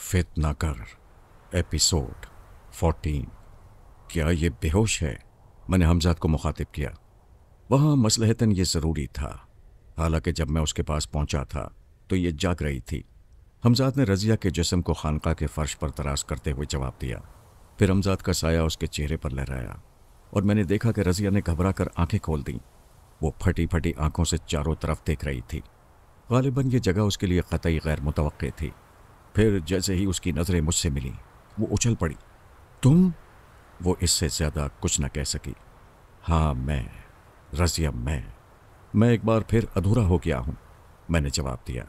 फितना कर एपिसोड 14। क्या ये बेहोश है? मैंने हमजाद को मुखातिब किया। वहाँ मसलहतन ये ज़रूरी था। हालांकि जब मैं उसके पास पहुंचा था तो ये जाग रही थी। हमजाद ने रज़िया के जिस्म को खानका के फर्श पर तराश करते हुए जवाब दिया। फिर हमजाद का साया उसके चेहरे पर लहराया और मैंने देखा कि रज़िया ने घबरा कर आंखें खोल दी। वो फटी फटी आंखों से चारों तरफ देख रही थी। गालिबन ये जगह उसके लिए कतई गैर मुतवक्के थी। फिर जैसे ही उसकी नज़रें मुझसे मिली वो उछल पड़ी। तुम? वो इससे ज़्यादा कुछ न कह सकी। हाँ मैं, रज़िया मैं एक बार फिर अधूरा हो गया हूँ, मैंने जवाब दिया।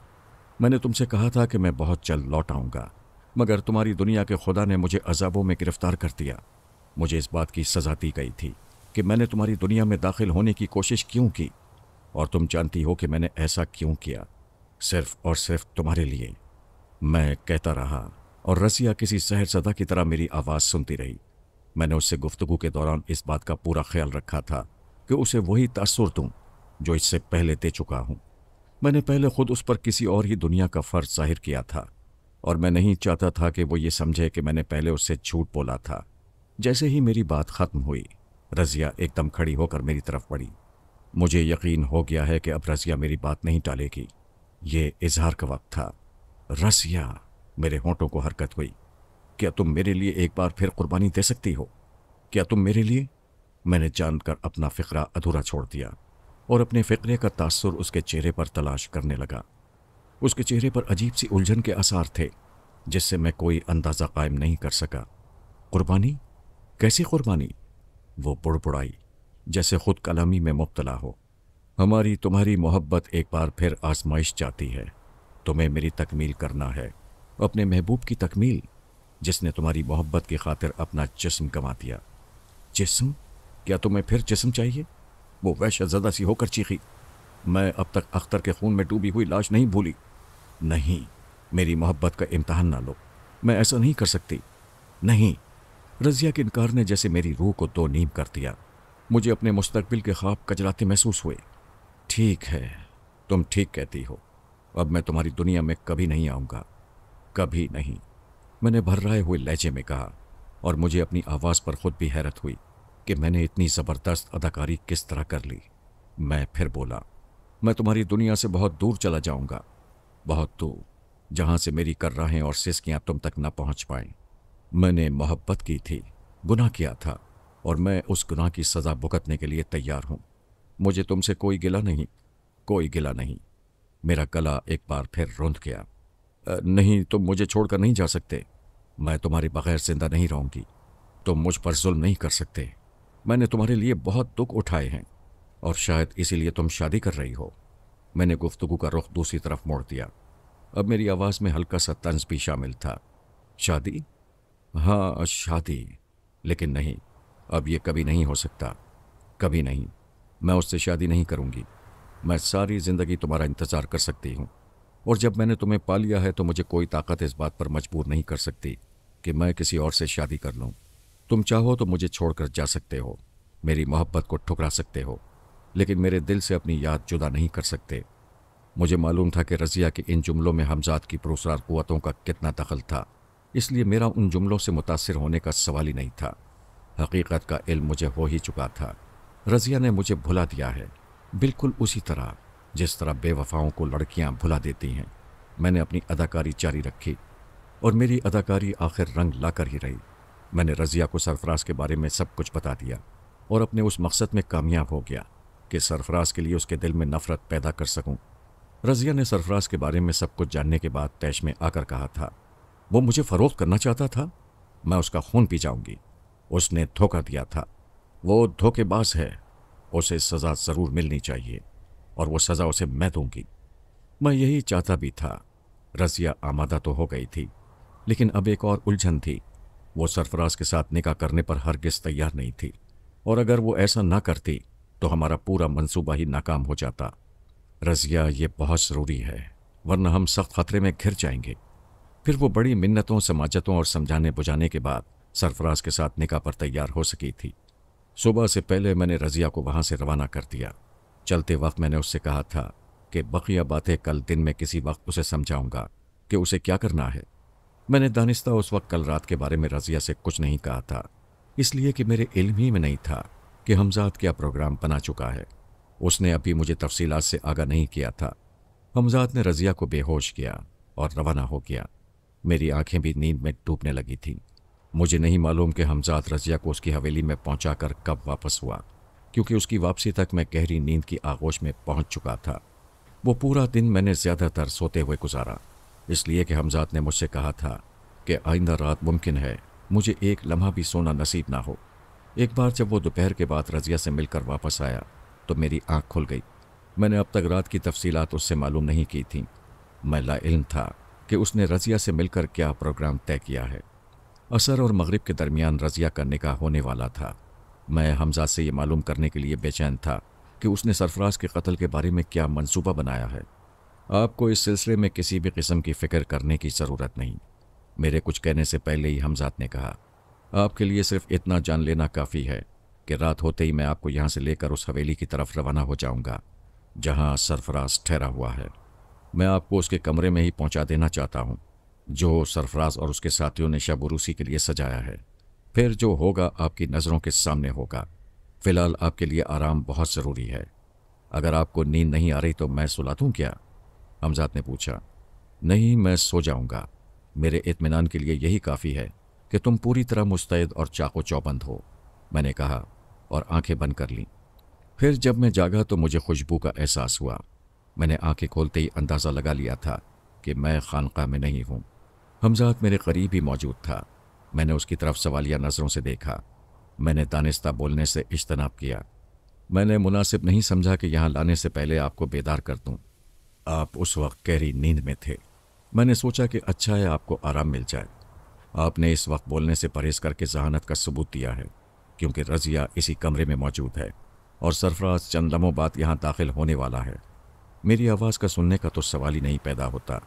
मैंने तुमसे कहा था कि मैं बहुत जल्द लौट आऊँगा, मगर तुम्हारी दुनिया के खुदा ने मुझे अजाबों में गिरफ्तार कर दिया। मुझे इस बात की सज़ा दी गई थी कि मैंने तुम्हारी दुनिया में दाखिल होने की कोशिश क्यों की, और तुम जानती हो कि मैंने ऐसा क्यों किया। सिर्फ और सिर्फ तुम्हारे लिए। मैं कहता रहा और रज़िया किसी सहरज़दा की तरह मेरी आवाज़ सुनती रही। मैंने उससे गुफ्तगू के दौरान इस बात का पूरा ख्याल रखा था कि उसे वही तासुर दूं जो इससे पहले दे चुका हूं। मैंने पहले खुद उस पर किसी और ही दुनिया का फ़र्ज ज़ाहिर किया था और मैं नहीं चाहता था कि वो ये समझे कि मैंने पहले उससे झूठ बोला था। जैसे ही मेरी बात ख़त्म हुई, रज़िया एकदम खड़ी होकर मेरी तरफ बढ़ी। मुझे यकीन हो गया है कि अब रज़िया मेरी बात नहीं टालेगी। ये इजहार का वक्त था। रज़िया, मेरे होंठों को हरकत हुई। क्या तुम मेरे लिए एक बार फिर कुर्बानी दे सकती हो? क्या तुम मेरे लिए? मैंने जानकर अपना फ़िक्रा अधूरा छोड़ दिया और अपने फ़िक्रे का तासुर उसके चेहरे पर तलाश करने लगा। उसके चेहरे पर अजीब सी उलझन के आसार थे जिससे मैं कोई अंदाज़ा कायम नहीं कर सका। कुर्बानी? कैसी कुर्बानी? वो बुड़बुड़ाई जैसे खुद कलामी में मुब्तला हो। हमारी तुम्हारी मोहब्बत एक बार फिर आजमाइश चाहती है। तुम्हें मेरी तकमील करना है, अपने महबूब की तकमील, जिसने तुम्हारी मोहब्बत की खातिर अपना जिस्म गंवा दिया। जिस्म? क्या तुम्हें फिर जिस्म चाहिए? वो वहशतज़दा सी होकर चीखी। मैं अब तक अख्तर के खून में डूबी हुई लाश नहीं भूली। नहीं, मेरी मोहब्बत का इम्तहान ना लो। मैं ऐसा नहीं कर सकती। नहीं। रज़िया के इनकार ने जैसे मेरी रूह को दो नीम कर दिया। मुझे अपने मुस्तकबिल के ख्वाब कजलाते महसूस हुए। ठीक है, तुम ठीक कहती हो। अब मैं तुम्हारी दुनिया में कभी नहीं आऊँगा, कभी नहीं, मैंने भर्राए हुए लहजे में कहा। और मुझे अपनी आवाज़ पर खुद भी हैरत हुई कि मैंने इतनी ज़बरदस्त अदाकारी किस तरह कर ली। मैं फिर बोला, मैं तुम्हारी दुनिया से बहुत दूर चला जाऊंगा, बहुत दूर, जहां से मेरी कर्राहें और सिसकियां तुम तक न पहुंच पाएं। मैंने मोहब्बत की थी, गुनाह किया था, और मैं उस गुनाह की सज़ा भुगतने के लिए तैयार हूं। मुझे तुमसे कोई गिला नहीं, कोई गिला नहीं। मेरा गला एक बार फिर रुंध गया। नहीं, तुम मुझे छोड़कर नहीं जा सकते। मैं तुम्हारे बगैर जिंदा नहीं रहूंगी। तुम मुझ पर जुल्म नहीं कर सकते। मैंने तुम्हारे लिए बहुत दुख उठाए हैं और शायद इसीलिए तुम शादी कर रही हो। मैंने गुफ्तगू का रुख दूसरी तरफ मोड़ दिया। अब मेरी आवाज़ में हल्का सा तंज भी शामिल था। शादी? हाँ, शादी। लेकिन नहीं, अब ये कभी नहीं हो सकता, कभी नहीं। मैं उससे शादी नहीं करूंगी। मैं सारी ज़िंदगी तुम्हारा इंतज़ार कर सकती हूँ, और जब मैंने तुम्हें पा लिया है तो मुझे कोई ताकत इस बात पर मजबूर नहीं कर सकती कि मैं किसी और से शादी कर लूँ। तुम चाहो तो मुझे छोड़कर जा सकते हो, मेरी मोहब्बत को ठुकरा सकते हो, लेकिन मेरे दिल से अपनी याद जुदा नहीं कर सकते। मुझे मालूम था कि रज़िया के इन जुमलों में हमजाद की पुरस्कार क़ुव्वतों का कितना दखल था, इसलिए मेरा उन जुमलों से मुतासिर होने का सवाल ही नहीं था। हकीकत का इल्म मुझे हो ही चुका था। रज़िया ने मुझे भुला दिया है, बिल्कुल उसी तरह जिस तरह बेवफाओं को लड़कियां भुला देती हैं। मैंने अपनी अदाकारी जारी रखी और मेरी अदाकारी आखिर रंग लाकर ही रही। मैंने रज़िया को सरफराज के बारे में सब कुछ बता दिया और अपने उस मकसद में कामयाब हो गया कि सरफराज के लिए उसके दिल में नफ़रत पैदा कर सकूं। रज़िया ने सरफराज के बारे में सब कुछ जानने के बाद तैश में आकर कहा था, वो मुझे फ़रोख्त करना चाहता था, मैं उसका खून पी जाऊंगी। उसने धोखा दिया था, वो धोखेबाज है, उसे सज़ा ज़रूर मिलनी चाहिए और वो सज़ा उसे मैं दूंगी। मैं यही चाहता भी था। रज़िया आमादा तो हो गई थी, लेकिन अब एक और उलझन थी। वो सरफराज के साथ निकाह करने पर हरगिज़ तैयार नहीं थी, और अगर वो ऐसा ना करती तो हमारा पूरा मंसूबा ही नाकाम हो जाता। रज़िया, ये बहुत ज़रूरी है, वरना हम सख्त ख़तरे में घिर जाएंगे। फिर वो बड़ी मिन्नतों, समाजतों और समझाने बुझाने के बाद सरफराज के साथ निकाह पर तैयार हो सकी थी। सुबह से पहले मैंने रज़िया को वहाँ से रवाना कर दिया। चलते वक्त मैंने उससे कहा था कि बकिया बातें कल दिन में किसी वक्त उसे समझाऊंगा कि उसे क्या करना है। मैंने दानिस्ता उस वक्त कल रात के बारे में रज़िया से कुछ नहीं कहा था, इसलिए कि मेरे इल्म ही में नहीं था कि हमजाद क्या प्रोग्राम बना चुका है। उसने अभी मुझे तफसीलात से आगाह नहीं किया था। हमजाद ने रज़िया को बेहोश किया और रवाना हो गया। मेरी आंखें भी नींद में डूबने लगी थीं। मुझे नहीं मालूम कि हमजाद रज़िया को उसकी हवेली में पहुंचाकर कब वापस हुआ, क्योंकि उसकी वापसी तक मैं गहरी नींद की आगोश में पहुंच चुका था। वो पूरा दिन मैंने ज़्यादातर सोते हुए गुजारा, इसलिए कि हमजाद ने मुझसे कहा था कि आइंदा रात मुमकिन है मुझे एक लम्हा भी सोना नसीब ना हो। एक बार जब वो दोपहर के बाद रज़िया से मिलकर वापस आया तो मेरी आँख खुल गई। मैंने अब तक रात की तफसीलात उससे मालूम नहीं की थीं। मैं लाइल्म था कि उसने रज़िया से मिलकर क्या प्रोग्राम तय किया है। असर और मगरिब के दरमियान रज़िया का निकाह होने वाला था। मैं हमजाद से ये मालूम करने के लिए बेचैन था कि उसने सरफराज के कत्ल के बारे में क्या मंसूबा बनाया है। आपको इस सिलसिले में किसी भी किस्म की फ़िक्र करने की ज़रूरत नहीं। मेरे कुछ कहने से पहले ही हमजाद ने कहा, आपके लिए सिर्फ इतना जान लेना काफ़ी है कि रात होते ही मैं आपको यहाँ से लेकर उस हवेली की तरफ रवाना हो जाऊँगा जहाँ सरफराज ठहरा हुआ है। मैं आपको उसके कमरे में ही पहुँचा देना चाहता हूँ जो सरफराज और उसके साथियों ने शब उरूसी के लिए सजाया है। फिर जो होगा आपकी नज़रों के सामने होगा। फ़िलहाल आपके लिए आराम बहुत ज़रूरी है। अगर आपको नींद नहीं आ रही तो मैं सुला दूँ क्या? हमजाद ने पूछा। नहीं, मैं सो जाऊँगा। मेरे इत्मीनान के लिए यही काफ़ी है कि तुम पूरी तरह मुस्तैद और चाको चौबंद हो, मैंने कहा और आंखें बंद कर लीं। फिर जब मैं जागा तो मुझे खुशबू का एहसास हुआ। मैंने आंखें खोलते ही अंदाज़ा लगा लिया था कि मैं खानका में नहीं हूँ। हमजाद मेरे करीब ही मौजूद था। मैंने उसकी तरफ सवालिया नज़रों से देखा। मैंने दानिस्ता बोलने से इज्तनाब किया। मैंने मुनासिब नहीं समझा कि यहाँ लाने से पहले आपको बेदार कर दूँ। आप उस वक्त गहरी नींद में थे। मैंने सोचा कि अच्छा है आपको आराम मिल जाए। आपने इस वक्त बोलने से परहेज करके जहानत का सबूत दिया है, क्योंकि रज़िया इसी कमरे में मौजूद है और सरफराज चंद लम्हों बाद यहाँ दाखिल होने वाला है। मेरी आवाज़ का सुनने का तो सवाल ही नहीं पैदा होता,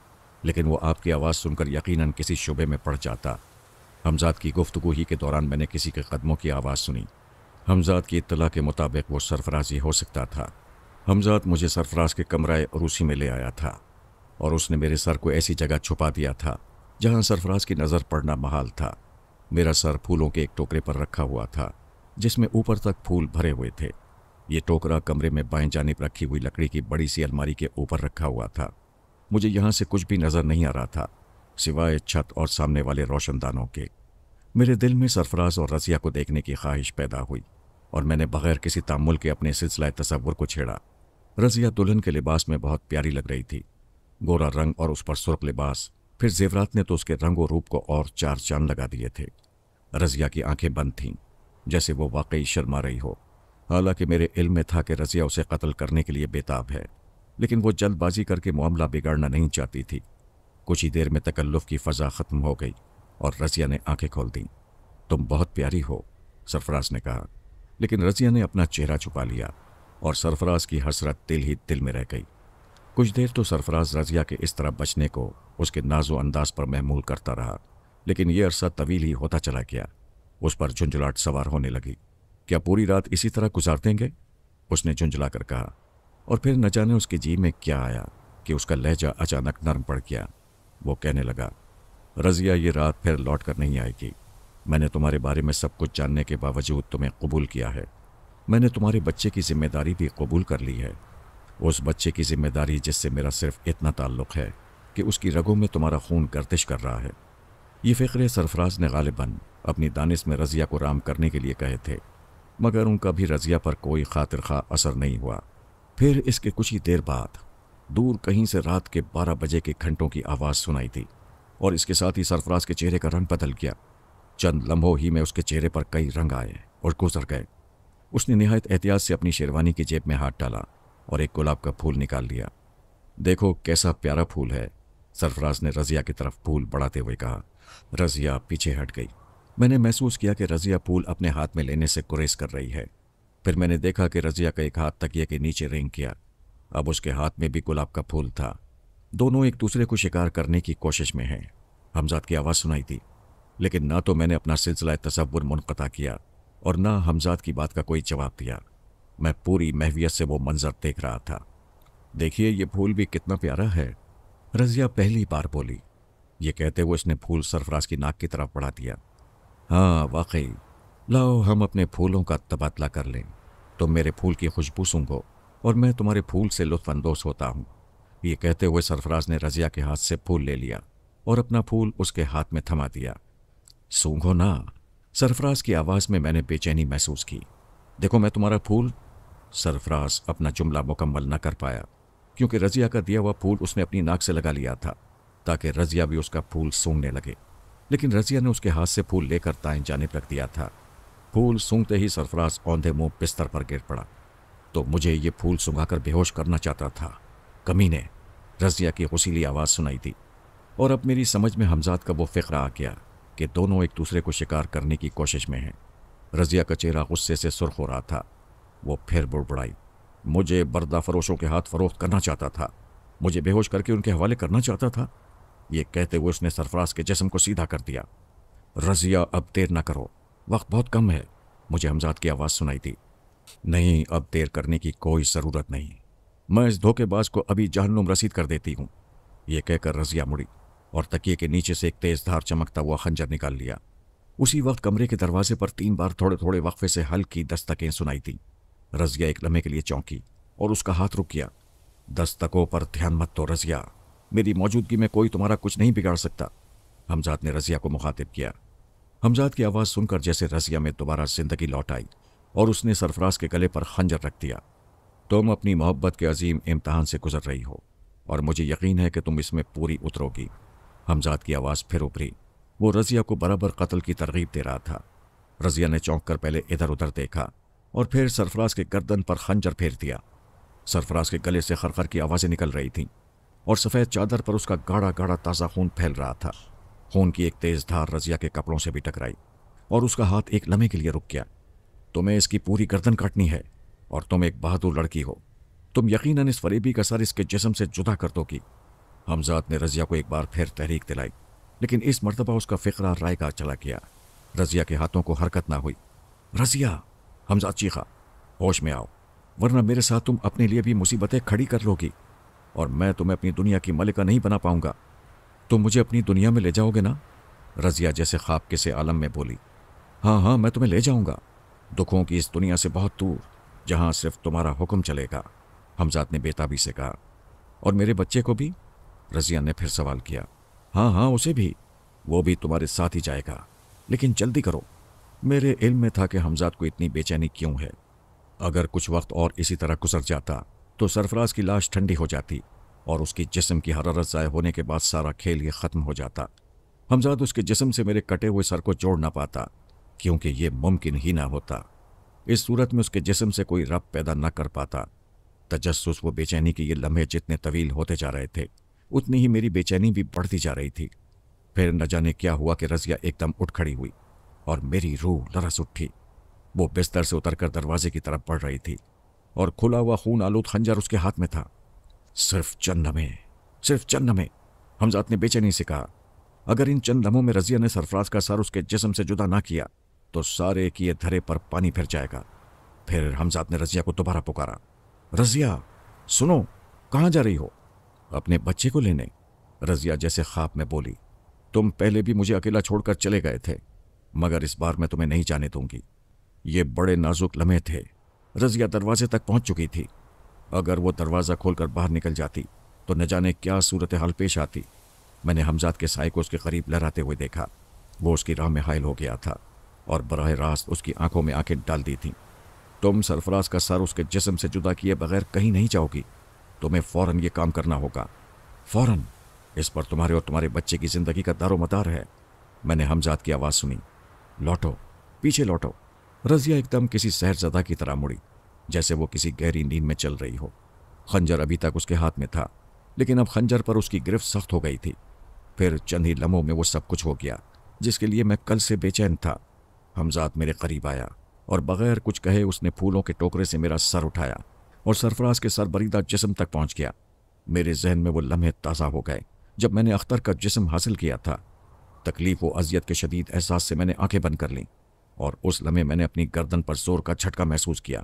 लेकिन वो आपकी आवाज़ सुनकर यकीनन किसी शुबे में पड़ जाता। हमजाद की गुफ्तगू ही के दौरान मैंने किसी के कदमों की आवाज़ सुनी। हमजाद की इत्तला के मुताबिक वो सरफराज ही हो सकता था। हमजाद मुझे सरफराज के कमराए उरूसी में ले आया था और उसने मेरे सर को ऐसी जगह छुपा दिया था जहाँ सरफराज की नज़र पड़ना महाल था। मेरा सर फूलों के एक टोकरे पर रखा हुआ था जिसमें ऊपर तक फूल भरे हुए थे। ये टोकरा कमरे में बाएं जानिब रखी हुई लकड़ी की बड़ी सी अलमारी के ऊपर रखा हुआ था। मुझे यहाँ से कुछ भी नज़र नहीं आ रहा था सिवाय छत और सामने वाले रोशनदानों के। मेरे दिल में सरफराज और रज़िया को देखने की ख्वाहिश पैदा हुई और मैंने बगैर किसी तामुल के अपने सिलसिला तसव्वुर को छेड़ा। रज़िया दुल्हन के लिबास में बहुत प्यारी लग रही थी। गोरा रंग और उस पर सुर्ख लिबास, फिर जेवरात ने तो उसके रंग और रूप को और चार चांद लगा दिए थे। रज़िया की आंखें बंद थीं जैसे वो वाकई शर्मा रही हो। हालांकि मेरे इल्म में था कि रज़िया उसे कत्ल करने के लिए बेताब है, लेकिन वो जल्दबाजी करके मामला बिगाड़ना नहीं चाहती थी। कुछ ही देर में तकल्लुफ़ की फ़ज़ा ख़त्म हो गई और रज़िया ने आंखें खोल दीं। तुम बहुत प्यारी हो, सरफराज ने कहा, लेकिन रज़िया ने अपना चेहरा छुपा लिया और सरफराज की हसरत दिल ही दिल में रह गई। कुछ देर तो सरफराज रज़िया के इस तरह बचने को उसके नाजो अंदाज पर महमूल करता रहा, लेकिन यह अरसा तवील ही होता चला गया। उस पर झुंझलाहट सवार होने लगी। क्या पूरी रात इसी तरह गुजार देंगे? उसने झुंझला कर कहा, और फिर न जाने उसके जी में क्या आया कि उसका लहजा अचानक नरम पड़ गया। वो कहने लगा, रज़िया ये रात फिर लौट कर नहीं आएगी। मैंने तुम्हारे बारे में सब कुछ जानने के बावजूद तुम्हें कबूल किया है। मैंने तुम्हारे बच्चे की जिम्मेदारी भी कबूल कर ली है। उस बच्चे की जिम्मेदारी जिससे मेरा सिर्फ इतना ताल्लुक़ है कि उसकी रगों में तुम्हारा खून गर्दिश कर रहा है। ये फ़िक्रे सरफराज ने गालिबन अपनी दानिश में रज़िया को राम करने के लिए कहे थे, मगर उनका भी रज़िया पर कोई खातिर खा असर नहीं हुआ। फिर इसके कुछ ही देर बाद दूर कहीं से रात के 12 बजे के घंटों की आवाज़ सुनाई दी और इसके साथ ही सरफराज के चेहरे का रंग बदल गया। चंद लम्हों ही में उसके चेहरे पर कई रंग आए और गुजर गए। उसने निहायत एहतियात से अपनी शेरवानी की जेब में हाथ डाला और एक गुलाब का फूल निकाल लिया। देखो कैसा प्यारा फूल है, सरफराज ने रज़िया की तरफ फूल बढ़ाते हुए कहा। रज़िया पीछे हट गई। मैंने महसूस किया कि रज़िया फूल अपने हाथ में लेने से गुरेज कर रही है। फिर मैंने देखा कि रज़िया का एक हाथ तकिए के नीचे रेंग किया। अब उसके हाथ में भी गुलाब का फूल था। दोनों एक दूसरे को शिकार करने की कोशिश में हैं। हमजाद की आवाज़ सुनाई दी, लेकिन ना तो मैंने अपना सिलसिला तसव्वुर मुनक़ता किया और ना हमजाद की बात का कोई जवाब दिया। मैं पूरी महवियत से वो मंजर देख रहा था। देखिए ये फूल भी कितना प्यारा है, रज़िया पहली बार बोली। ये कहते हुए उसने फूल सरफराज की नाक की तरफ बढ़ा दिया। हाँ वाकई, लाओ हम अपने फूलों का तबादला कर लें। तुम मेरे फूल की खुशबू सूंघो और मैं तुम्हारे फूल से लुत्फ अंदोज होता हूँ। ये कहते हुए सरफराज ने रजिया के हाथ से फूल ले लिया और अपना फूल उसके हाथ में थमा दिया। सूंघो ना। सरफराज की आवाज़ में मैंने बेचैनी महसूस की। देखो मैं तुम्हारा फूल। सरफराज अपना जुमला मुकम्मल न कर पाया क्योंकि रजिया का दिया हुआ फूल उसने अपनी नाक से लगा लिया था ताकि रजिया भी उसका फूल सूंघने लगे, लेकिन रजिया ने उसके हाथ से फूल लेकर दाएं जानिब रख दिया था। फूल सूंघते ही सरफराज औंधे मुंह बिस्तर पर गिर पड़ा। तो मुझे ये फूल सूंघाकर बेहोश करना चाहता था। कमीने। रजिया की गुस्सीली आवाज़ सुनाई दी और अब मेरी समझ में हमजाद का वो फिक्र आ गया कि दोनों एक दूसरे को शिकार करने की कोशिश में हैं। रजिया का चेहरा गुस्से से सुर्ख हो रहा था। वो फिर बुड़बुड़ाई। मुझे बर्दा फरोशों के हाथ फरोख्त करना चाहता था, मुझे बेहोश करके उनके हवाले करना चाहता था। ये कहते हुए उसने सरफराज के जिस्म को सीधा कर दिया। रजिया अब देर ना करो, वक्त बहुत कम है। मुझे हमजाद की आवाज़ सुनाई दी। नहीं, अब देर करने की कोई ज़रूरत नहीं, मैं इस धोखेबाज को अभी जहन्नुम रसीद कर देती हूँ। ये कहकर रजिया मुड़ी और तकिए के नीचे से एक तेज धार चमकता हुआ खंजर निकाल लिया। उसी वक्त कमरे के दरवाजे पर 3 बार थोड़े थोड़े वक्फे से हल्की दस्तकें सुनाई दी। रजिया एक लम्हे के लिए चौंकी और उसका हाथ रुक गया। दस्तकों पर ध्यान मत दो रजिया, मेरी मौजूदगी में कोई तुम्हारा कुछ नहीं बिगाड़ सकता। हमजाद ने रजिया को मुखातिब किया। हमजाद की आवाज़ सुनकर जैसे रजिया में दोबारा जिंदगी लौट आई और उसने सरफराज के गले पर खंजर रख दिया। तुम अपनी मोहब्बत के अजीम इम्तहान से गुजर रही हो और मुझे यकीन है कि तुम इसमें पूरी उतरोगी। हमजाद की आवाज़ फिर उभरी। वो रजिया को बराबर कत्ल की तरगीब दे रहा था। रजिया ने चौंक कर पहले इधर उधर देखा और फिर सरफराज के गर्दन पर खंजर फेर दिया। सरफराज के गले से खरखर की आवाज़ें निकल रही थीं और सफ़ेद चादर पर उसका गाढ़ा गाढ़ा ताज़ा खून फैल रहा था। खून की एक तेज़ धार रजिया के कपड़ों से भी टकराई और उसका हाथ एक लम्हे के लिए रुक गया। तुम्हें इसकी पूरी गर्दन काटनी है और तुम एक बहादुर लड़की हो। तुम यकीनन इस फरेबी का सर इसके जिस्म से जुदा कर दोगी। हमजाद ने रजिया को एक बार फिर तहरीक दिलाई, लेकिन इस मर्तबा उसका फिक्रा रायगा चला गया। रजिया के हाथों को हरकत ना हुई। रजिया! हमजाद चीखा। होश में आओ, वरना मेरे साथ तुम अपने लिए भी मुसीबतें खड़ी कर लोगी और मैं तुम्हें अपनी दुनिया की मलिका नहीं बना पाऊंगा। तुम मुझे अपनी दुनिया में ले जाओगे ना? रजिया जैसे ख्वाब के से आलम में बोली। हाँ हाँ, मैं तुम्हें ले जाऊंगा, दुखों की इस दुनिया से बहुत दूर, जहां सिर्फ तुम्हारा हुक्म चलेगा। हमजाद ने बेताबी से कहा। और मेरे बच्चे को भी? रजिया ने फिर सवाल किया। हाँ हाँ, उसे भी, वो भी तुम्हारे साथ ही जाएगा, लेकिन जल्दी करो। मेरे इल्म में था कि हमजाद को इतनी बेचैनी क्यों है। अगर कुछ वक्त और इसी तरह गुजर जाता तो सरफराज की लाश ठंडी हो जाती और उसकी जिस्म की हरारत ज़ाय होने के बाद सारा खेल ये ख़त्म हो जाता। हमजाद उसके जिस्म से मेरे कटे हुए सर को जोड़ ना पाता, क्योंकि ये मुमकिन ही ना होता। इस सूरत में उसके जिस्म से कोई रब पैदा न कर पाता। तजस्सुस वो बेचैनी के ये लम्हे जितने तवील होते जा रहे थे, उतनी ही मेरी बेचैनी भी बढ़ती जा रही थी। फिर न जाने क्या हुआ कि रजिया एकदम उठ खड़ी हुई और मेरी रूह लरस उठी। वो बिस्तर से उतरकर दरवाजे की तरफ बढ़ रही थी और खुला हुआ खून आलूद खंजर उसके हाथ में था। सिर्फ चंद लम्हे, हमजाद ने बेचैनी से कहा। अगर इन चंद लम्हों में रजिया ने सरफराज का सर उसके जिस्म से जुदा ना किया तो सारे किए धरे पर पानी फिर जाएगा। फिर हमजाद ने रजिया को दोबारा पुकारा। रजिया सुनो, कहाँ जा रही हो? अपने बच्चे को लेने। रजिया जैसे ख्वाब में बोली। तुम पहले भी मुझे अकेला छोड़कर चले गए थे, मगर इस बार मैं तुम्हें नहीं जाने दूंगी। ये बड़े नाजुक लम्हे थे। रजिया दरवाजे तक पहुंच चुकी थी। अगर वो दरवाज़ा खोलकर बाहर निकल जाती तो न जाने क्या सूरत हाल पेश आती। मैंने हमजाद के साए को उसके करीब लहराते हुए देखा। वो उसकी राह में हायल हो गया था और बराह रास्त उसकी आंखों में आंखें डाल दी थीं। तुम सरफराज का सर उसके जिस्म से जुदा किए बगैर कहीं नहीं जाओगी। तुम्हें फ़ौरन ये काम करना होगा, फ़ौरन। इस पर तुम्हारे और तुम्हारे बच्चे की ज़िंदगी का दारोमदार है। मैंने हमजाद की आवाज़ सुनी। लौटो, पीछे लौटो। रजिया एकदम किसी सहरज़दा की तरह मुड़ी, जैसे वो किसी गहरी नींद में चल रही हो। खंजर अभी तक उसके हाथ में था, लेकिन अब खंजर पर उसकी गिरफ्त सख्त हो गई थी। फिर चंद ही लम्हों में वो सब कुछ हो गया जिसके लिए मैं कल से बेचैन था। हमजाद मेरे करीब आया और बगैर कुछ कहे उसने फूलों के टोकरे से मेरा सर उठाया और सरफराज के सर बरीदा जिस्म तक पहुंच गया। मेरे जहन में वो लम्हे ताज़ा हो गए जब मैंने अख्तर का जिस्म हासिल किया था। तकलीफ व अजियत के शदीद एहसास से मैंने आंखें बंद कर लीं और उस लम्हे मैंने अपनी गर्दन पर जोर का झटका महसूस किया,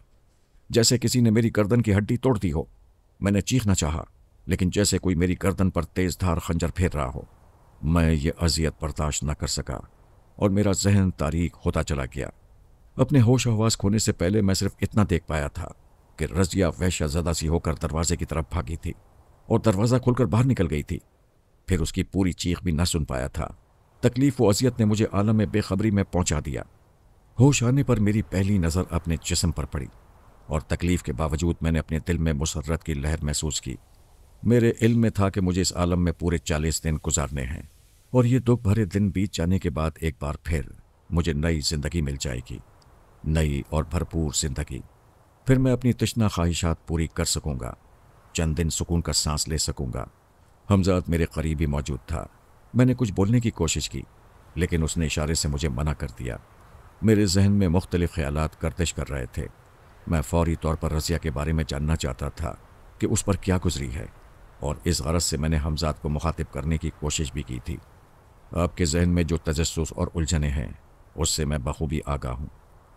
जैसे किसी ने मेरी गर्दन की हड्डी तोड़ दी हो। मैंने चीखना चाहा, लेकिन जैसे कोई मेरी गर्दन पर तेज धार खंजर फेर रहा हो। میں یہ اذیت برداشت نہ کر سکا اور میرا ذہن تاریک ہوتا چلا گیا۔ اپنے ہوش و حواس کھونے سے پہلے میں صرف اتنا دیکھ پایا تھا کہ رضیہ وحشت زدہ سی ہو کر دروازے کی طرف بھاگی تھی اور دروازہ کھول کر باہر نکل گئی تھی۔ پھر اس کی پوری چیخ بھی نہ سن پایا تھا۔ تکلیف و اذیت نے مجھے عالم بے خبری میں پہنچا دیا۔ ہوش آنے پر میری پہلی نظر اپنے جسم پر پڑی اور تکلیف کے باوجود میں نے اپنے دل میں مسرت کی لہر محسوس کی۔ میرے علم میں تھا کہ مجھے اس عالم میں پورے 40 دن گزارنے ہیں اور یہ دکھ بھرے دن بیت جانے کے بعد ایک بار پھر مجھے نئی زندگی مل جائے گی، نئی اور بھرپور زندگی۔ پھر میں اپنی تشنہ خواہشات پوری کر سکوں گا، چند دن سکون کا سانس لے سکوں گا۔ حمزات میرے قریب ہی موجود تھا۔ میں نے کچھ بولنے کی کوشش کی لیکن اس نے اشارے سے مجھے منع کر دیا۔ میرے ذہن میں مختلف خیالات گردش کر رہے تھے۔ میں فوری طور پر رضیہ کے بارے میں جاننا چاہتا تھا کہ اس پر کیا گزری ہے، اور اس غرض سے میں نے حمزات کو مخاطب کرنے کی کوشش بھی کی تھی۔ آپ کے ذہن میں جو تجسس اور الجھنیں ہیں اس سے میں بخوبی آگاہ ہوں،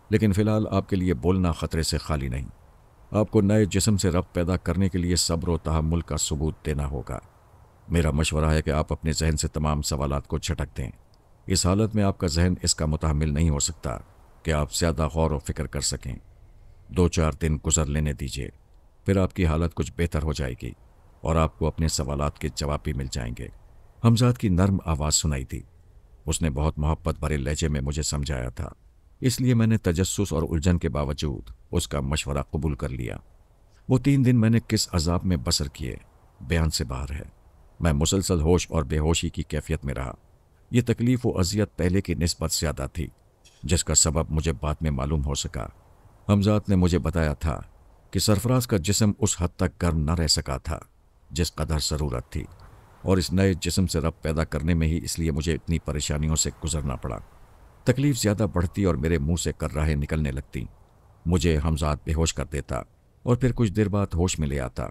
لیکن فی الحال آپ کے لیے بولنا خطرے سے خالی نہیں۔ آپ کو نئے جسم سے ربط پیدا کرنے کے لیے صبر و تحمل کا ثبوت دینا ہوگا۔ میرا مشورہ ہے کہ آپ اپنے ذہن سے تمام سوالات کو جھٹک دیں۔ اس حالت میں آپ کا ذہن اس کا متحمل نہیں ہو سکتا کہ آپ زیادہ غور و فکر کر سکیں۔ 2-4 دن گزر لینے دیجیے، پھر آپ کی حالت کچھ بہتر ہو جائے گی اور آپ کو اپنے سوالات کے جواب بھی مل جائیں گے۔ حمزات کی نرم آواز سنائی تھی۔ اس نے بہت محبت بھرے لہجے میں مجھے سمجھایا تھا، اس لیے میں نے تجسس اور الجھن کے باوجود اس کا مشورہ قبول کر لیا۔ وہ 3 دن میں نے کس عذاب میں بسر کیے بیان سے باہر ہے۔ میں مسلسل ہوش اور بے ہوشی کی کیفیت میں رہا۔ یہ تکلیف و اذیت پہلے کی نسبت زیادہ تھی، جس کا سبب مجھے بعد میں معلوم ہو سکا۔ حمزات نے مجھے بتایا تھا کہ سرفراز کا جسم اس حد تک گرم نہ رہ سکا تھا جس قدر ضرورت تھی، اور اس نئے جسم سے ربط پیدا کرنے میں ہی اس لیے مجھے اتنی پریشانیوں سے گزرنا پڑا۔ تکلیف زیادہ بڑھتی اور میرے منہ سے کرراہیں نکلنے لگتی۔ مجھے حمزات بے ہوش کر دیتا اور پھر کچھ دیر بعد ہوش میں لے آتا،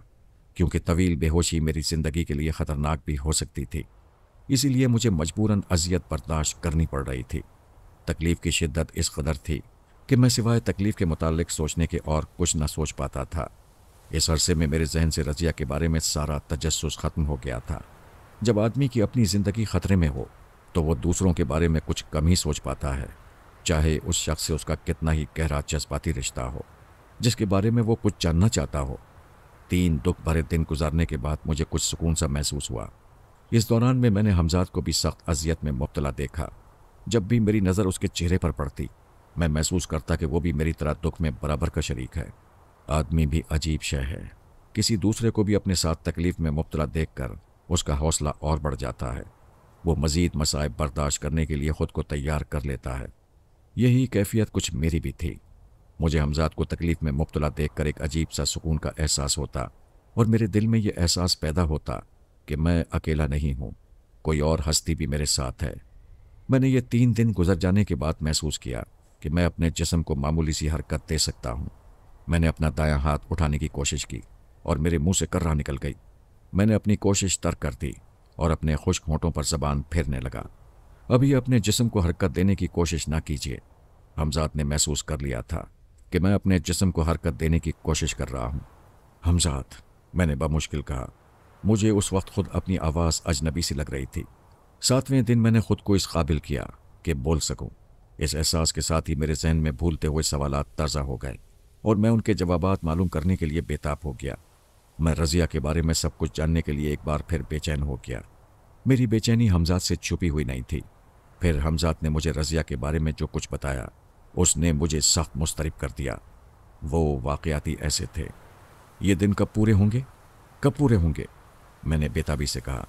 کیونکہ طویل بے ہوشی میری زندگی کے لیے خطرناک بھی ہو سکتی تھی۔ اسی لیے مجھے مجبوراً اذیت برداشت کرنی پڑ رہی تھی۔ تکلیف کی شدت اس قدر تھی کہ میں سوائے تکلیف کے متعلق سوچنے کے اور کچھ نہ سوچ پاتا تھا۔ اس عرصے میں میرے ذہن سے رضیہ کے بارے میں سارا تجسس ختم ہو گیا تھا۔ جب آدمی کی اپنی زندگی خطرے میں ہو تو وہ دوسروں کے بارے میں کچھ کم ہی سوچ پاتا ہے، چاہے اس شخص سے اس کا کتنا ہی گہرا جذباتی رشتہ ہو، جس کے بارے میں وہ کچھ جاننا چاہتا ہو۔ 3 دکھ بھرے دن گزارنے کے بعد مجھے کچھ سکون سا محسوس ہوا۔ اس دوران میں نے حمزات کو بھی سخت اذیت میں مبتلا دیکھا۔ جب بھی میری نظر اس کے چہرے پر پڑتی میں محسوس کرتا کہ وہ بھی میری طرح دکھ میں برابر کا شریک ہے۔ آدمی بھی عجیب شے ہے، کسی دوسرے کو بھی اپنے ساتھ تکلیف میں مبتلا دیکھ کر اس کا حوصلہ اور بڑھ جاتا ہے۔ وہ مزید مصائب برداشت کرنے کے لیے خود کو تیار کر لیتا ہے۔ یہی کیفیت کچھ میری بھی تھی۔ مجھے حمزات کو تکلیف میں مبتلا دیکھ کر ایک عجیب سا سکون کا احساس ہوتا اور میرے دل میں یہ احساس پیدا ہوتا کہ میں اکیلا نہیں ہوں، کوئی اور ہستی بھی میرے ساتھ ہے۔ میں نے یہ 3 دن گزر جانے کے بعد محسوس کیا کہ میں اپنے جسم کو معمولی سی حرکت دے سکتا ہوں۔ میں نے اپنا دایاں ہاتھ اٹھانے کی کوشش کی اور میرے منہ سے کررا نکل گئی۔ میں نے اپنی کوشش ترک کر دی اور اپنے خشک ہونٹوں پر زبان پھیرنے لگا۔ ابھی اپنے جسم کو حرکت دینے کی کوشش نہ کیجیے۔ حمزات نے محسوس کر لیا تھا کہ میں اپنے جسم کو حرکت دینے کی کوشش کر رہا ہوں۔ حمزات، میں نے بمشکل کہا۔ مجھے اس وقت خود اپنی آواز اجنبی سی لگ رہی تھی۔ 7ویں دن میں نے خود کو اس قابل کیا کہ بول سکوں۔ اس احساس کے ساتھ ہی میرے ذہن میں بھولتے ہوئے سوالات تازہ ہو گئے اور میں ان کے جوابات معلوم کرنے کے لیے بےتاب ہو گیا۔ میں رضیہ کے بارے میں سب کچھ جاننے کے لیے ایک بار پھر بے چین ہو گیا۔ میری بے چینی حمزات سے چھپی ہوئی نہیں تھی۔ پھر حمزات نے مجھے رضیہ کے بارے میں جو کچھ بتایا اس نے مجھے سخت مضطرب کر دیا۔ وہ واقعاتی ایسے تھے۔ یہ دن کب پورے ہوں گے؟ کب پورے ہوں گے؟ میں نے بےتابی سے کہا۔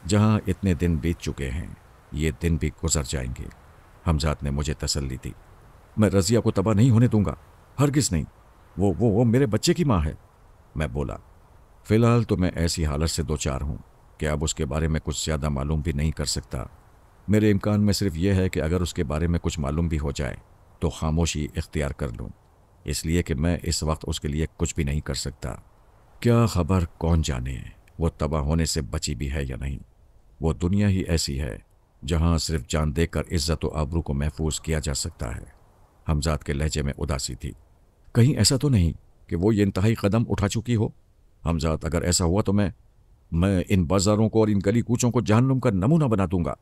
جہاں اتنے دن بیت چکے ہیں یہ دن بھی گزر جائیں گے، حمزات نے مجھے تسلی دی۔ میں رضیہ کو تباہ نہیں ہونے دوں گا، ہرگز نہیں۔ وہ میرے بچے کی ماں ہے، میں بولا۔ فی الحال تو میں ایسی حالت سے دوچار ہوں کہ اب اس کے بارے میں کچھ زیادہ معلوم بھی نہیں کر سکتا۔ میرے امکان میں صرف یہ ہے کہ اگر اس کے بارے میں کچھ معلوم بھی ہو جائے تو خاموشی اختیار کر لوں، اس لیے کہ میں اس وقت اس کے لیے کچھ بھی نہیں کر سکتا۔ کیا خبر کون جانے وہ تباہ ہونے سے بچی بھی ہے یا نہیں۔ وہ دنیا ہی ایسی ہے جہاں صرف جان دے کر عزت و آبرو کو محفوظ کیا جا سکتا ہے۔ حمزات کے لہجے میں اداسی تھی۔ کہیں ایسا تو نہیں کہ وہ یہ انتہائی قدم اٹھا چکی ہو؟ حمزات، اگر ایسا ہوا تو میں मैं इन बाजारों को और इन गली कूचों को जहन्नुम का नमूना बना दूंगा।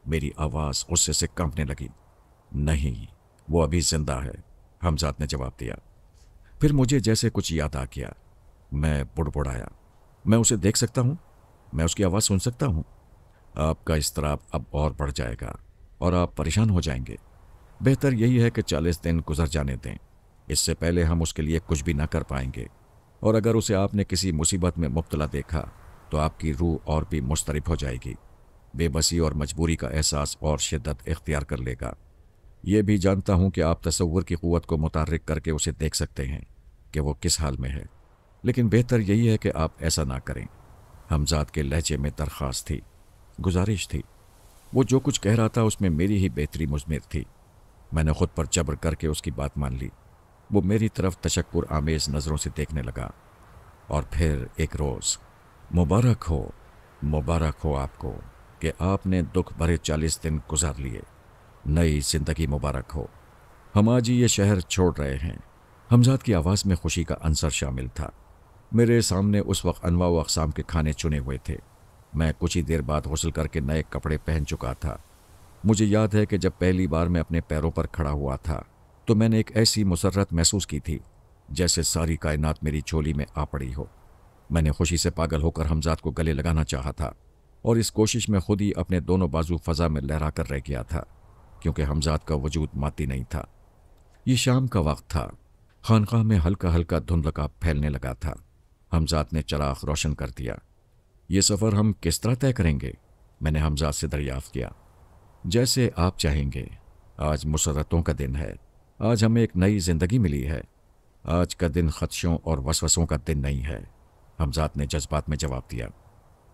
मेरी आवाज़ गुस्से से कांपने लगी। नहीं, वो अभी जिंदा है, हमजाद ने जवाब दिया। फिर मुझे जैसे कुछ याद आ गया। मैं बुड़बुड़ाया, मैं उसे देख सकता हूँ, मैं उसकी आवाज़ सुन सकता हूँ। आपका इस्तराब अब और बढ़ जाएगा और आप परेशान हो जाएंगे। बेहतर यही है कि 40 दिन गुजर जाने दें। इससे पहले हम उसके लिए कुछ भी ना कर पाएंगे, और अगर उसे आपने किसी मुसीबत में मुब्तला देखा तो आपकी रूह और भी मुस्तरिब हो जाएगी। बेबसी और मजबूरी का एहसास और शिद्दत इख्तियार कर लेगा। ये भी जानता हूँ कि आप तसव्वुर की क़ुव्वत को मुतारिक करके उसे देख सकते हैं कि वो किस हाल में है, लेकिन बेहतर यही है कि आप ऐसा ना करें। हमजाद के लहजे में दरख्वास्त थी, गुजारिश थी। वो जो कुछ कह रहा था उसमें मेरी ही बेहतरी मुज़मिर थी। मैंने खुद पर जबर करके उसकी बात मान ली। वो मेरी तरफ तशक्कुर आमेज़ नज़रों से देखने लगा। और फिर एक रोज़, मुबारक हो आपको कि आपने दुख भरे 40 दिन गुजार लिए। नई जिंदगी मुबारक हो। हम आज ही ये शहर छोड़ रहे हैं। हमजाद की आवाज़ में खुशी का अंसर शामिल था। मेरे सामने उस वक्त अनवा व अक़साम के खाने चुने हुए थे। मैं कुछ ही देर बाद गुस्ल करके नए कपड़े पहन चुका था। मुझे याद है कि जब पहली बार मैं अपने पैरों पर खड़ा हुआ था तो मैंने एक ऐसी मुसर्रत महसूस की थी जैसे सारी कायनात मेरी झोली में आ पड़ी हो। मैंने खुशी से पागल होकर हमजाद को गले लगाना चाहा था, और इस कोशिश में खुद ही अपने दोनों बाजू फ़ज़ा में लहरा कर रह गया था, क्योंकि हमजाद का वजूद माती नहीं था। ये शाम का वक्त था। खानकाह में हल्का हल्का धुंधलका फैलने लगा था। हमजाद ने चराग रोशन कर दिया। ये सफ़र हम किस तरह तय करेंगे? मैंने हमजाद से दरियाफ्त किया। जैसे आप चाहेंगे। आज मुसर्रतों का दिन है। आज हमें एक नई जिंदगी मिली है। आज का दिन खदशों और वसवसों का दिन नहीं है, हमजाद ने जज्बात में जवाब दिया।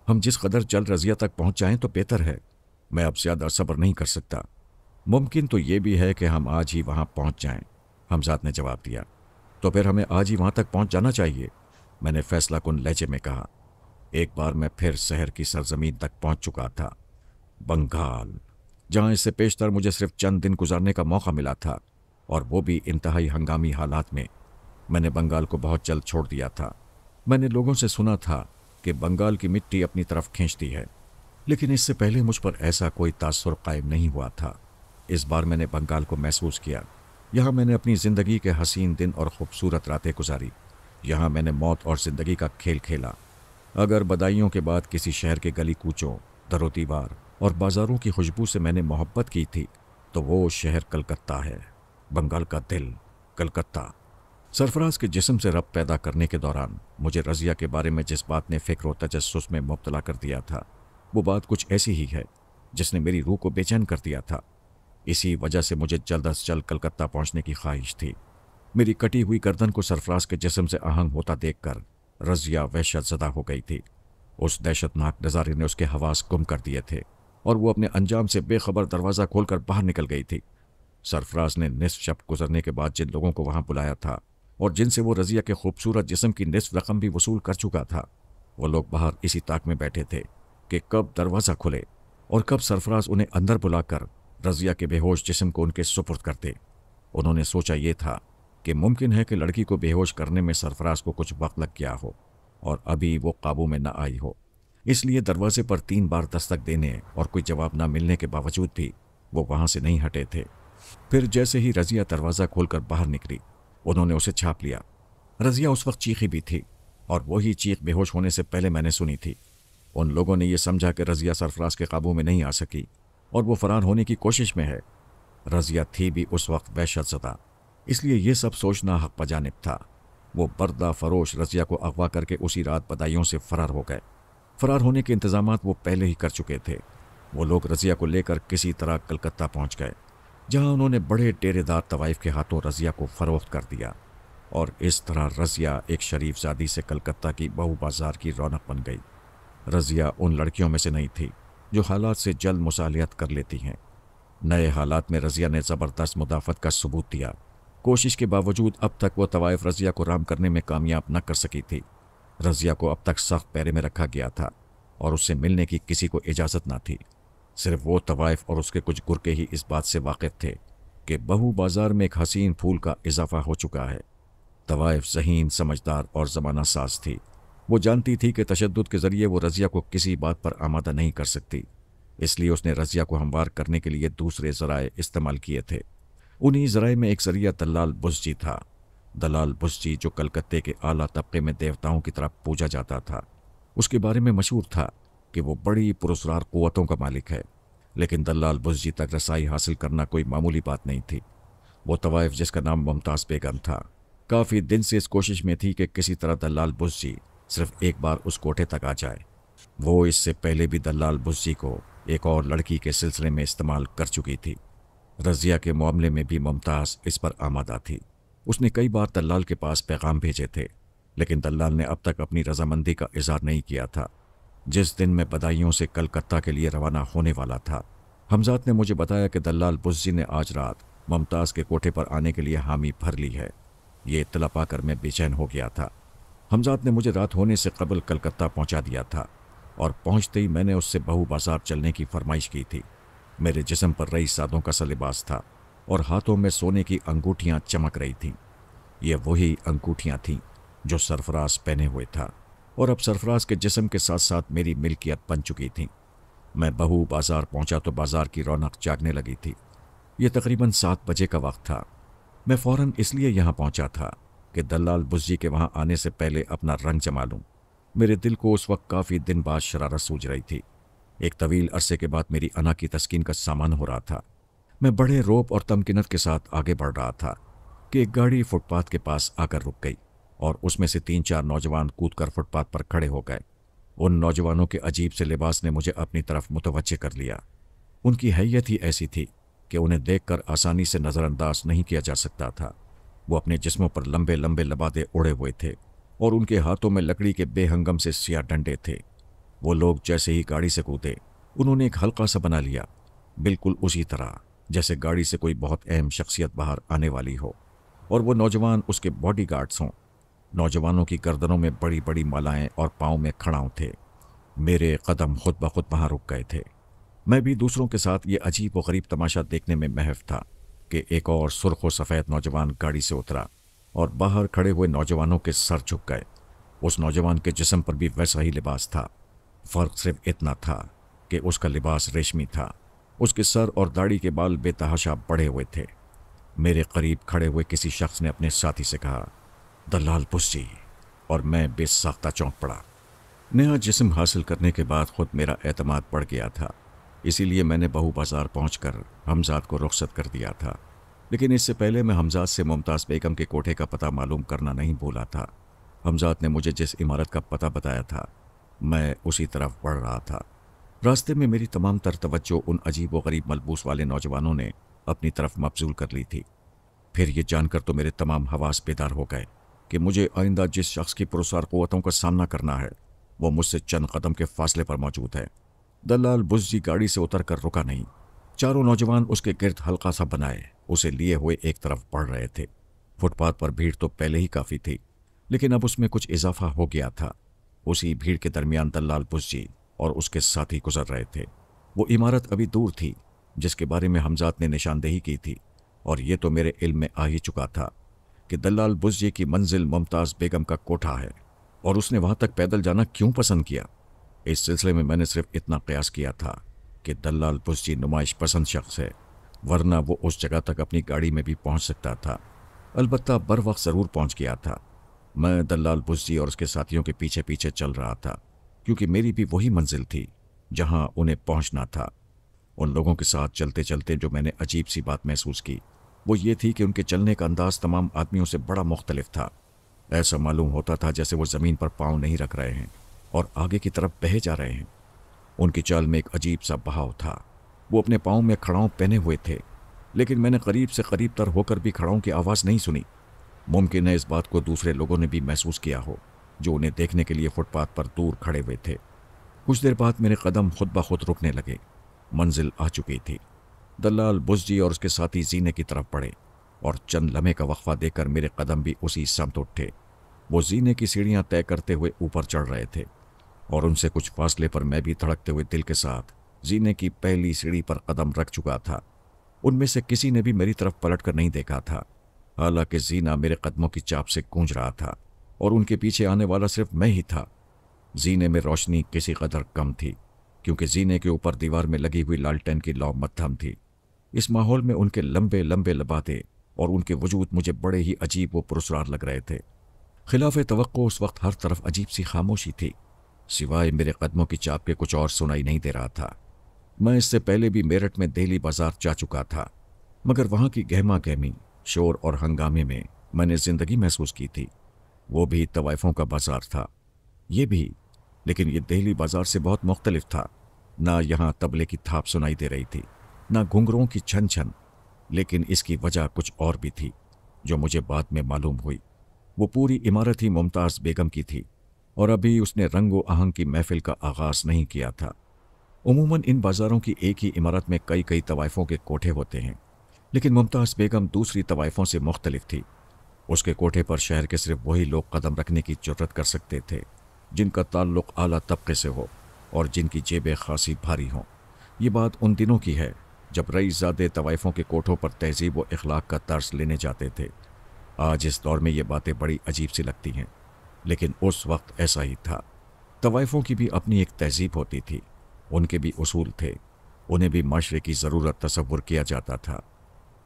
हम जिस कदर जल्द रज़िया तक पहुंच जाएं तो बेहतर है। मैं अब ज़्यादा सब्र नहीं कर सकता। मुमकिन तो ये भी है कि हम आज ही वहां पहुंच जाएं, हमजाद ने जवाब दिया। तो फिर हमें आज ही वहां तक पहुंच जाना चाहिए, मैंने फैसला कुन लहजे में कहा। एक बार मैं फिर शहर की सरजमीन तक पहुंच चुका था, बंगाल, जहां इससे पेशतर मुझे सिर्फ चंद दिन गुजारने का मौका मिला था, और वो भी इंतहाई हंगामी हालात में। मैंने बंगाल को बहुत जल्द छोड़ दिया था। मैंने लोगों से सुना था कि बंगाल की मिट्टी अपनी तरफ खींचती है, लेकिन इससे पहले मुझ पर ऐसा कोई तासुर कायम नहीं हुआ था। इस बार मैंने बंगाल को महसूस किया। यहाँ मैंने अपनी ज़िंदगी के हसीन दिन और ख़ूबसूरत रातें गुजारी। यहाँ मैंने मौत और ज़िंदगी का खेल खेला। अगर बदाइयों के बाद किसी शहर के गली कूचों, दरो दीवार और बाज़ारों की खुशबू से मैंने मोहब्बत की थी तो वो शहर कलकत्ता है, बंगाल का दिल, कलकत्ता। सरफराज के जिस्म से रब पैदा करने के दौरान मुझे रज़िया के बारे में जिस बात ने फ़िक्र व तजस्सुस में मुब्तला कर दिया था, वो बात कुछ ऐसी ही है जिसने मेरी रूह को बेचैन कर दिया था। इसी वजह से मुझे जल्द अज जल्द कलकत्ता पहुंचने की ख्वाहिश थी। मेरी कटी हुई गर्दन को सरफराज के जिस्म से आहंग होता देखकर रज़िया वहशत ज़दा हो गई थी। उस दहशतनाक नज़ारे ने उसके हवास गुम कर दिए थे और वो अपने अंजाम से बेखबर दरवाज़ा खोलकर बाहर निकल गई थी। सरफराज ने निस्फ शब गुजरने के बाद जिन लोगों को वहां बुलाया था और जिनसे वो रज़िया के खूबसूरत जिस्म की निस्फ रकम भी वसूल कर चुका था, वो लोग बाहर इसी ताक में बैठे थे कि कब दरवाज़ा खुले और कब सरफराज उन्हें अंदर बुलाकर रज़िया के बेहोश जिस्म को उनके सुपुर्द करते। उन्होंने सोचा ये था कि मुमकिन है कि लड़की को बेहोश करने में सरफराज को कुछ वक्त लग गया हो और अभी वो काबू में न आई हो। इसलिए दरवाजे पर 3 बार दस्तक देने और कोई जवाब न मिलने के बावजूद भी वो वहां से नहीं हटे थे। फिर जैसे ही रज़िया दरवाज़ा खोलकर बाहर निकली, उन्होंने उसे छाप लिया। रज़िया उस वक्त चीखी भी थी और वही चीख बेहोश होने से पहले मैंने सुनी थी। उन लोगों ने यह समझा कि रज़िया सरफराज के काबू में नहीं आ सकी और वो फरार होने की कोशिश में है। रज़िया थी भी उस वक्त वहशत ज़दा, इसलिए ये सब सोचना हक बजानिब था। वो बर्दा फरोश रज़िया को अगवा करके उसी रात बदाइयों से फरार हो गए। फरार होने के इंतजामात वो पहले ही कर चुके थे। वो लोग रज़िया को लेकर किसी तरह कलकत्ता पहुंच गए, जहां उन्होंने बड़े डेरेदार तवाइफ के हाथों रज़िया को फरोख्त कर दिया और इस तरह रज़िया एक शरीफ ज़ादी से कलकत्ता की बहू बाजार की रौनक बन गई। रज़िया उन लड़कियों में से नहीं थी जो हालात से जल्द मुसालियत कर लेती हैं। नए हालात में रज़िया ने ज़बरदस्त मुदाफ़त का सबूत दिया। कोशिश के बावजूद अब तक वो तवाइफ रज़िया को राम करने में कामयाब न कर सकी थी। रज़िया को अब तक सख्त पैरे में रखा गया था और उससे मिलने की किसी को इजाज़त न थी। सिर्फ वो तवाइफ और उसके कुछ गुरके ही इस बात से वाकिफ़ थे कि बहू बाजार में एक हसीन फूल का इजाफा हो चुका है। तवाइफ ज़हीन, समझदार और ज़माना साज थी। वो जानती थी कि तशद्दुद के ज़रिए वो रज़िया को किसी बात पर आमादा नहीं कर सकती, इसलिए उसने रज़िया को हमवार करने के लिए दूसरे ज़राए इस्तेमाल किए थे। उन्हीं ज़राए में एक ज़रिया दलाल बुज़्जी था। दलाल बुज़्जी, जो कलकत्ते के आला तबके में देवताओं की तरफ पूजा जाता था, उसके बारे में मशहूर था कि वो बड़ी पुरस्कार क़ुव्वतों का मालिक है। लेकिन दलाल बुज़्जी तक रसाई हासिल करना कोई मामूली बात नहीं थी। वो तवाइफ, जिसका नाम मुमताज़ बेगम था, काफ़ी दिन से इस कोशिश में थी कि किसी तरह दलाल बुज़्जी सिर्फ एक बार उस कोठे तक आ जाए। वो इससे पहले भी दलाल बुज़्जी को एक और लड़की के सिलसिले में इस्तेमाल कर चुकी थी। रज़िया के मामले में भी मुमताज़ इस पर आमादा थी। उसने कई बार दलाल के पास पैगाम भेजे थे, लेकिन दलाल ने अब तक अपनी रजामंदी का इजहार नहीं किया था। जिस दिन मैं बदायूं से कलकत्ता के लिए रवाना होने वाला था, हमजाद ने मुझे बताया कि दलाल बुज़्जी ने आज रात मुमताज़ के कोठे पर आने के लिए हामी भर ली है। ये इत्तला पाकर मैं बेचैन हो गया था। हमजाद ने मुझे रात होने से कबल कलकत्ता पहुंचा दिया था और पहुंचते ही मैंने उससे बहू बाजार चलने की फरमाइश की थी। मेरे जिस्म पर रईस सादों का सा लिबास था और हाथों में सोने की अंगूठियां चमक रही थीं। ये वही अंगूठियां थीं जो सरफराज पहने हुए था और अब सरफराज के जिस्म के साथ साथ मेरी मिल्कियत बन चुकी थी। मैं बहू बाजार पहुंचा तो बाजार की रौनक जागने लगी थी। ये तकरीबन 7 बजे का वक्त था। मैं फ़ौरन इसलिए यहाँ पहुंचा था कि दलाल बुज़्जी के वहाँ आने से पहले अपना रंग जमा लूँ। मेरे दिल को उस वक्त काफ़ी दिन बाद शरारत सूझ रही थी। एक तवील अरसे के बाद मेरी अना की तस्कीन का सामान हो रहा था। मैं बड़े रौब और तमकीनत के साथ आगे बढ़ रहा था कि एक गाड़ी फुटपाथ के पास आकर रुक गई और उसमें से 3-4 नौजवान कूदकर फुटपाथ पर खड़े हो गए। उन नौजवानों के अजीब से लिबास ने मुझे अपनी तरफ मुतवज्जे कर लिया। उनकी हैयत ही ऐसी थी कि उन्हें देखकर आसानी से नज़रअंदाज नहीं किया जा सकता था। वो अपने जिस्मों पर लंबे लंबे लबादे उड़े हुए थे और उनके हाथों में लकड़ी के बेहंगम से सियाह डंडे थे। वो लोग जैसे ही गाड़ी से कूदे, उन्होंने एक हल्का सा बना लिया, बिल्कुल उसी तरह जैसे गाड़ी से कोई बहुत अहम शख्सियत बाहर आने वाली हो और वो नौजवान उसके बॉडीगार्ड्स हों। नौजवानों की गर्दनों में बड़ी बड़ी मालाएं और पाँव में खड़ाऊं थे। मेरे कदम खुद ब खुद वहाँ रुक गए थे। मैं भी दूसरों के साथ ये अजीब व गरीब तमाशा देखने में महफ था कि एक और सुर्ख व सफ़ेद नौजवान गाड़ी से उतरा और बाहर खड़े हुए नौजवानों के सर झुक गए। उस नौजवान के जिस्म पर भी वैसा ही लिबास था। फ़र्क सिर्फ इतना था कि उसका लिबास रेशमी था। उसके सर और दाढ़ी के बाल बेतहाशा बढ़े हुए थे। मेरे करीब खड़े हुए किसी शख्स ने अपने साथी से कहा, दलाल बुज़्जी, और मैं बेसाख्ता चौंक पड़ा। नया जिस्म हासिल करने के बाद खुद मेरा एतमाद बढ़ गया था, इसीलिए मैंने बहू बाजार पहुंचकर हमजाद को रुखसत कर दिया था। लेकिन इससे पहले मैं हमजाद से मुमताज़ बेगम के कोठे का पता मालूम करना नहीं भूला था। हमजाद ने मुझे जिस इमारत का पता बताया था, मैं उसी तरफ बढ़ रहा था। रास्ते में मेरी तमाम तर तवज्जो उन अजीब व गरीब मलबूस वाले नौजवानों ने अपनी तरफ मबजूल कर ली थी। फिर ये जानकर तो मेरे तमाम हवास बेदार हो गए कि मुझे आइंदा जिस शख्स की पुरस्कार क़ुव्वतों का सामना करना है, वो मुझसे चंद कदम के फासले पर मौजूद है। दलाल बुज़्जी गाड़ी से उतर कर रुका नहीं। चारों नौजवान उसके गिर्द हल्का सा बनाए उसे लिए हुए एक तरफ बढ़ रहे थे। फुटपाथ पर भीड़ तो पहले ही काफ़ी थी, लेकिन अब उसमें कुछ इजाफा हो गया था। उसी भीड़ के दरमियान दलाल बुज़्जी और उसके साथी गुजर रहे थे। वो इमारत अभी दूर थी जिसके बारे में हमजाद ने निशानदेही की थी, और ये तो मेरे इल्म में आ ही चुका था कि दलाल बुज़्जी की मंजिल मुमताज़ बेगम का कोठा है, और उसने वहाँ तक पैदल जाना क्यों पसंद किया। इस सिलसिले में मैंने सिर्फ इतना कयास किया था कि दलाल बुज़्जी नुमाइश पसंद शख्स है, वरना वो उस जगह तक अपनी गाड़ी में भी पहुँच सकता था। अलबत्ता बर वक्त ज़रूर पहुँच गया था। मैं दलाल बुज़्जी और उसके साथियों के पीछे पीछे चल रहा था, क्योंकि मेरी भी वही मंजिल थी जहाँ उन्हें पहुँचना था। उन लोगों के साथ चलते चलते जो मैंने अजीब सी बात महसूस की, वो ये थी कि उनके चलने का अंदाज़ तमाम आदमियों से बड़ा मुख्तलिफ था। ऐसा मालूम होता था जैसे वो ज़मीन पर पाँव नहीं रख रहे हैं और आगे की तरफ बहे जा रहे हैं। उनकी चाल में एक अजीब सा बहाव था। वो अपने पाँव में खड़ाऊँ पहने हुए थे, लेकिन मैंने करीब से करीब तर होकर भी खड़ाऊँ की आवाज़ नहीं सुनी। मुमकिन है इस बात को दूसरे लोगों ने भी महसूस किया हो जो उन्हें देखने के लिए फुटपाथ पर दूर खड़े हुए थे। कुछ देर बाद मेरे कदम खुद ब खुद रुकने लगे। मंजिल आ चुकी थी। दलाल बुज़्जी और उसके साथी जीने की तरफ बढ़े और चंद लम्हे का वक्फा देकर मेरे कदम भी उसी समत उठे। वो जीने की सीढ़ियाँ तय करते हुए ऊपर चढ़ रहे थे और उनसे कुछ फासले पर मैं भी धड़कते हुए दिल के साथ जीने की पहली सीढ़ी पर कदम रख चुका था। उनमें से किसी ने भी मेरी तरफ पलट कर नहीं देखा था, हालांकि जीना मेरे कदमों की चाप से गूंज रहा था और उनके पीछे आने वाला सिर्फ मैं ही था। जीने में रोशनी किसी कदर कम थी, क्योंकि जीने के ऊपर दीवार में लगी हुई लालटेन की लौ मध्यम थी। इस माहौल में उनके लंबे लंबे लबाते और उनके वजूद मुझे बड़े ही अजीब व पुरस्कार लग रहे थे। खिलाफ तवक्को उस वक्त हर तरफ अजीब सी खामोशी थी, सिवाय मेरे कदमों की चाप के कुछ और सुनाई नहीं दे रहा था। मैं इससे पहले भी मेरठ में दिल्ली बाजार जा चुका था, मगर वहाँ की गहमा गहमी, शोर और हंगामे में मैंने जिंदगी महसूस की थी। वो भी तवाइफों का बाजार था, ये भी, लेकिन ये दिल्ली बाजार से बहुत मुख्तलिफ था। ना यहाँ तबले की थाप सुनाई दे रही थी, ना घुंघरों की छन छन, लेकिन इसकी वजह कुछ और भी थी जो मुझे बाद में मालूम हुई। वो पूरी इमारत ही मुमताज़ बेगम की थी और अभी उसने रंगो आहंग की महफिल का आगाज़ नहीं किया था। उमूमन इन बाज़ारों की एक ही इमारत में कई कई तवाइफों के कोठे होते हैं, लेकिन मुमताज़ बेगम दूसरी तवाइफों से मुख्तलिफ थी। उसके कोठे पर शहर के सिर्फ वही लोग कदम रखने की जुर्रत कर सकते थे जिनका ताल्लुक आला तबके से हो और जिनकी जेबें खासी भारी हों। ये बात उन दिनों की है जब रईसज़ादे तवाइफों के कोठों पर तहजीब व इखलाक का तर्स लेने जाते थे। आज इस दौर में ये बातें बड़ी अजीब सी लगती हैं, लेकिन उस वक्त ऐसा ही था। तवाइफों की भी अपनी एक तहजीब होती थी, उनके भी उसूल थे, उन्हें भी माशरे की ज़रूरत तसव्वुर किया जाता था।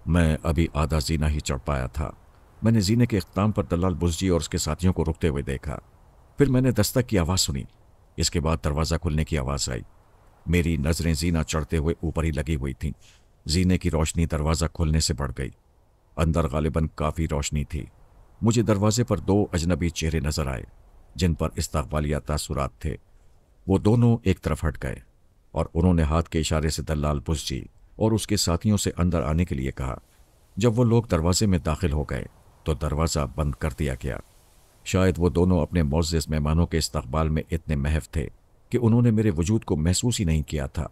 मैं अभी आधा जीना ही चढ़ पाया था। मैंने जीने के इख्तिताम पर दलाल बुज़जी और उसके साथियों को रुकते हुए देखा। फिर मैंने दस्तक की आवाज़ सुनी। इसके बाद दरवाज़ा खुलने की आवाज़ आई। मेरी नज़रें जीना चढ़ते हुए ऊपर ही लगी हुई थीं। जीने की रोशनी दरवाज़ा खुलने से बढ़ गई। अंदर गालिबन काफ़ी रोशनी थी। मुझे दरवाजे पर दो अजनबी चेहरे नज़र आए जिन पर इस्तक़बालिया तासुरात थे। वो दोनों एक तरफ हट गए और उन्होंने हाथ के इशारे से दलाल बुज़जी और उसके साथियों से अंदर आने के लिए कहा। जब वो लोग दरवाजे में दाखिल हो गए तो दरवाज़ा बंद कर दिया गया। शायद वो दोनों अपने मुअज़्ज़िज़ मेहमानों के इस्तक़बाल में इतने महव थे कि उन्होंने मेरे वजूद को महसूस ही नहीं किया था।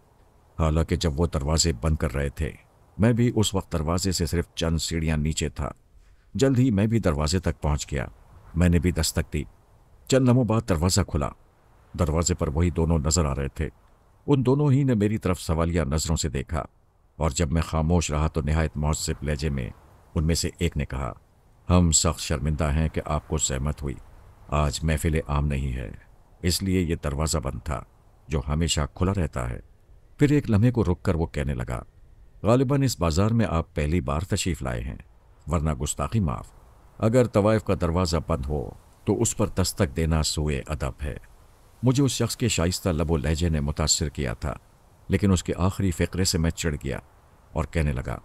हालांकि जब वो दरवाजे बंद कर रहे थे, मैं भी उस वक्त दरवाजे से सिर्फ चंद सीढ़ियाँ नीचे था। जल्द ही मैं भी दरवाजे तक पहुँच गया। मैंने भी दस्तक दी। चंद लम्हों बाद दरवाज़ा खुला। दरवाजे पर वही दोनों नज़र आ रहे थे। उन दोनों ही ने मेरी तरफ सवालिया नज़रों से देखा, और जब मैं खामोश रहा तो निहायत मुअज़्ज़ब लहजे में उनमें से एक ने कहा, हम सख्त शर्मिंदा हैं कि आपको सहमत हुई। आज महफिल आम नहीं है, इसलिए ये दरवाज़ा बंद था जो हमेशा खुला रहता है। फिर एक लम्हे को रुक कर वो कहने लगा, गालिबन इस बाज़ार में आप पहली बार तशरीफ़ लाए हैं, वरना गुस्ताखी माफ़। अगर तवाइफ का दरवाज़ा बंद हो तो उस पर दस्तक देना सूए अदब है। मुझे उस शख्स के शाइस्ता लबो लहजे ने मुतासिर किया था, लेकिन उसके आखिरी फ़िक्रे से मैं चिढ़ गया और कहने लगा,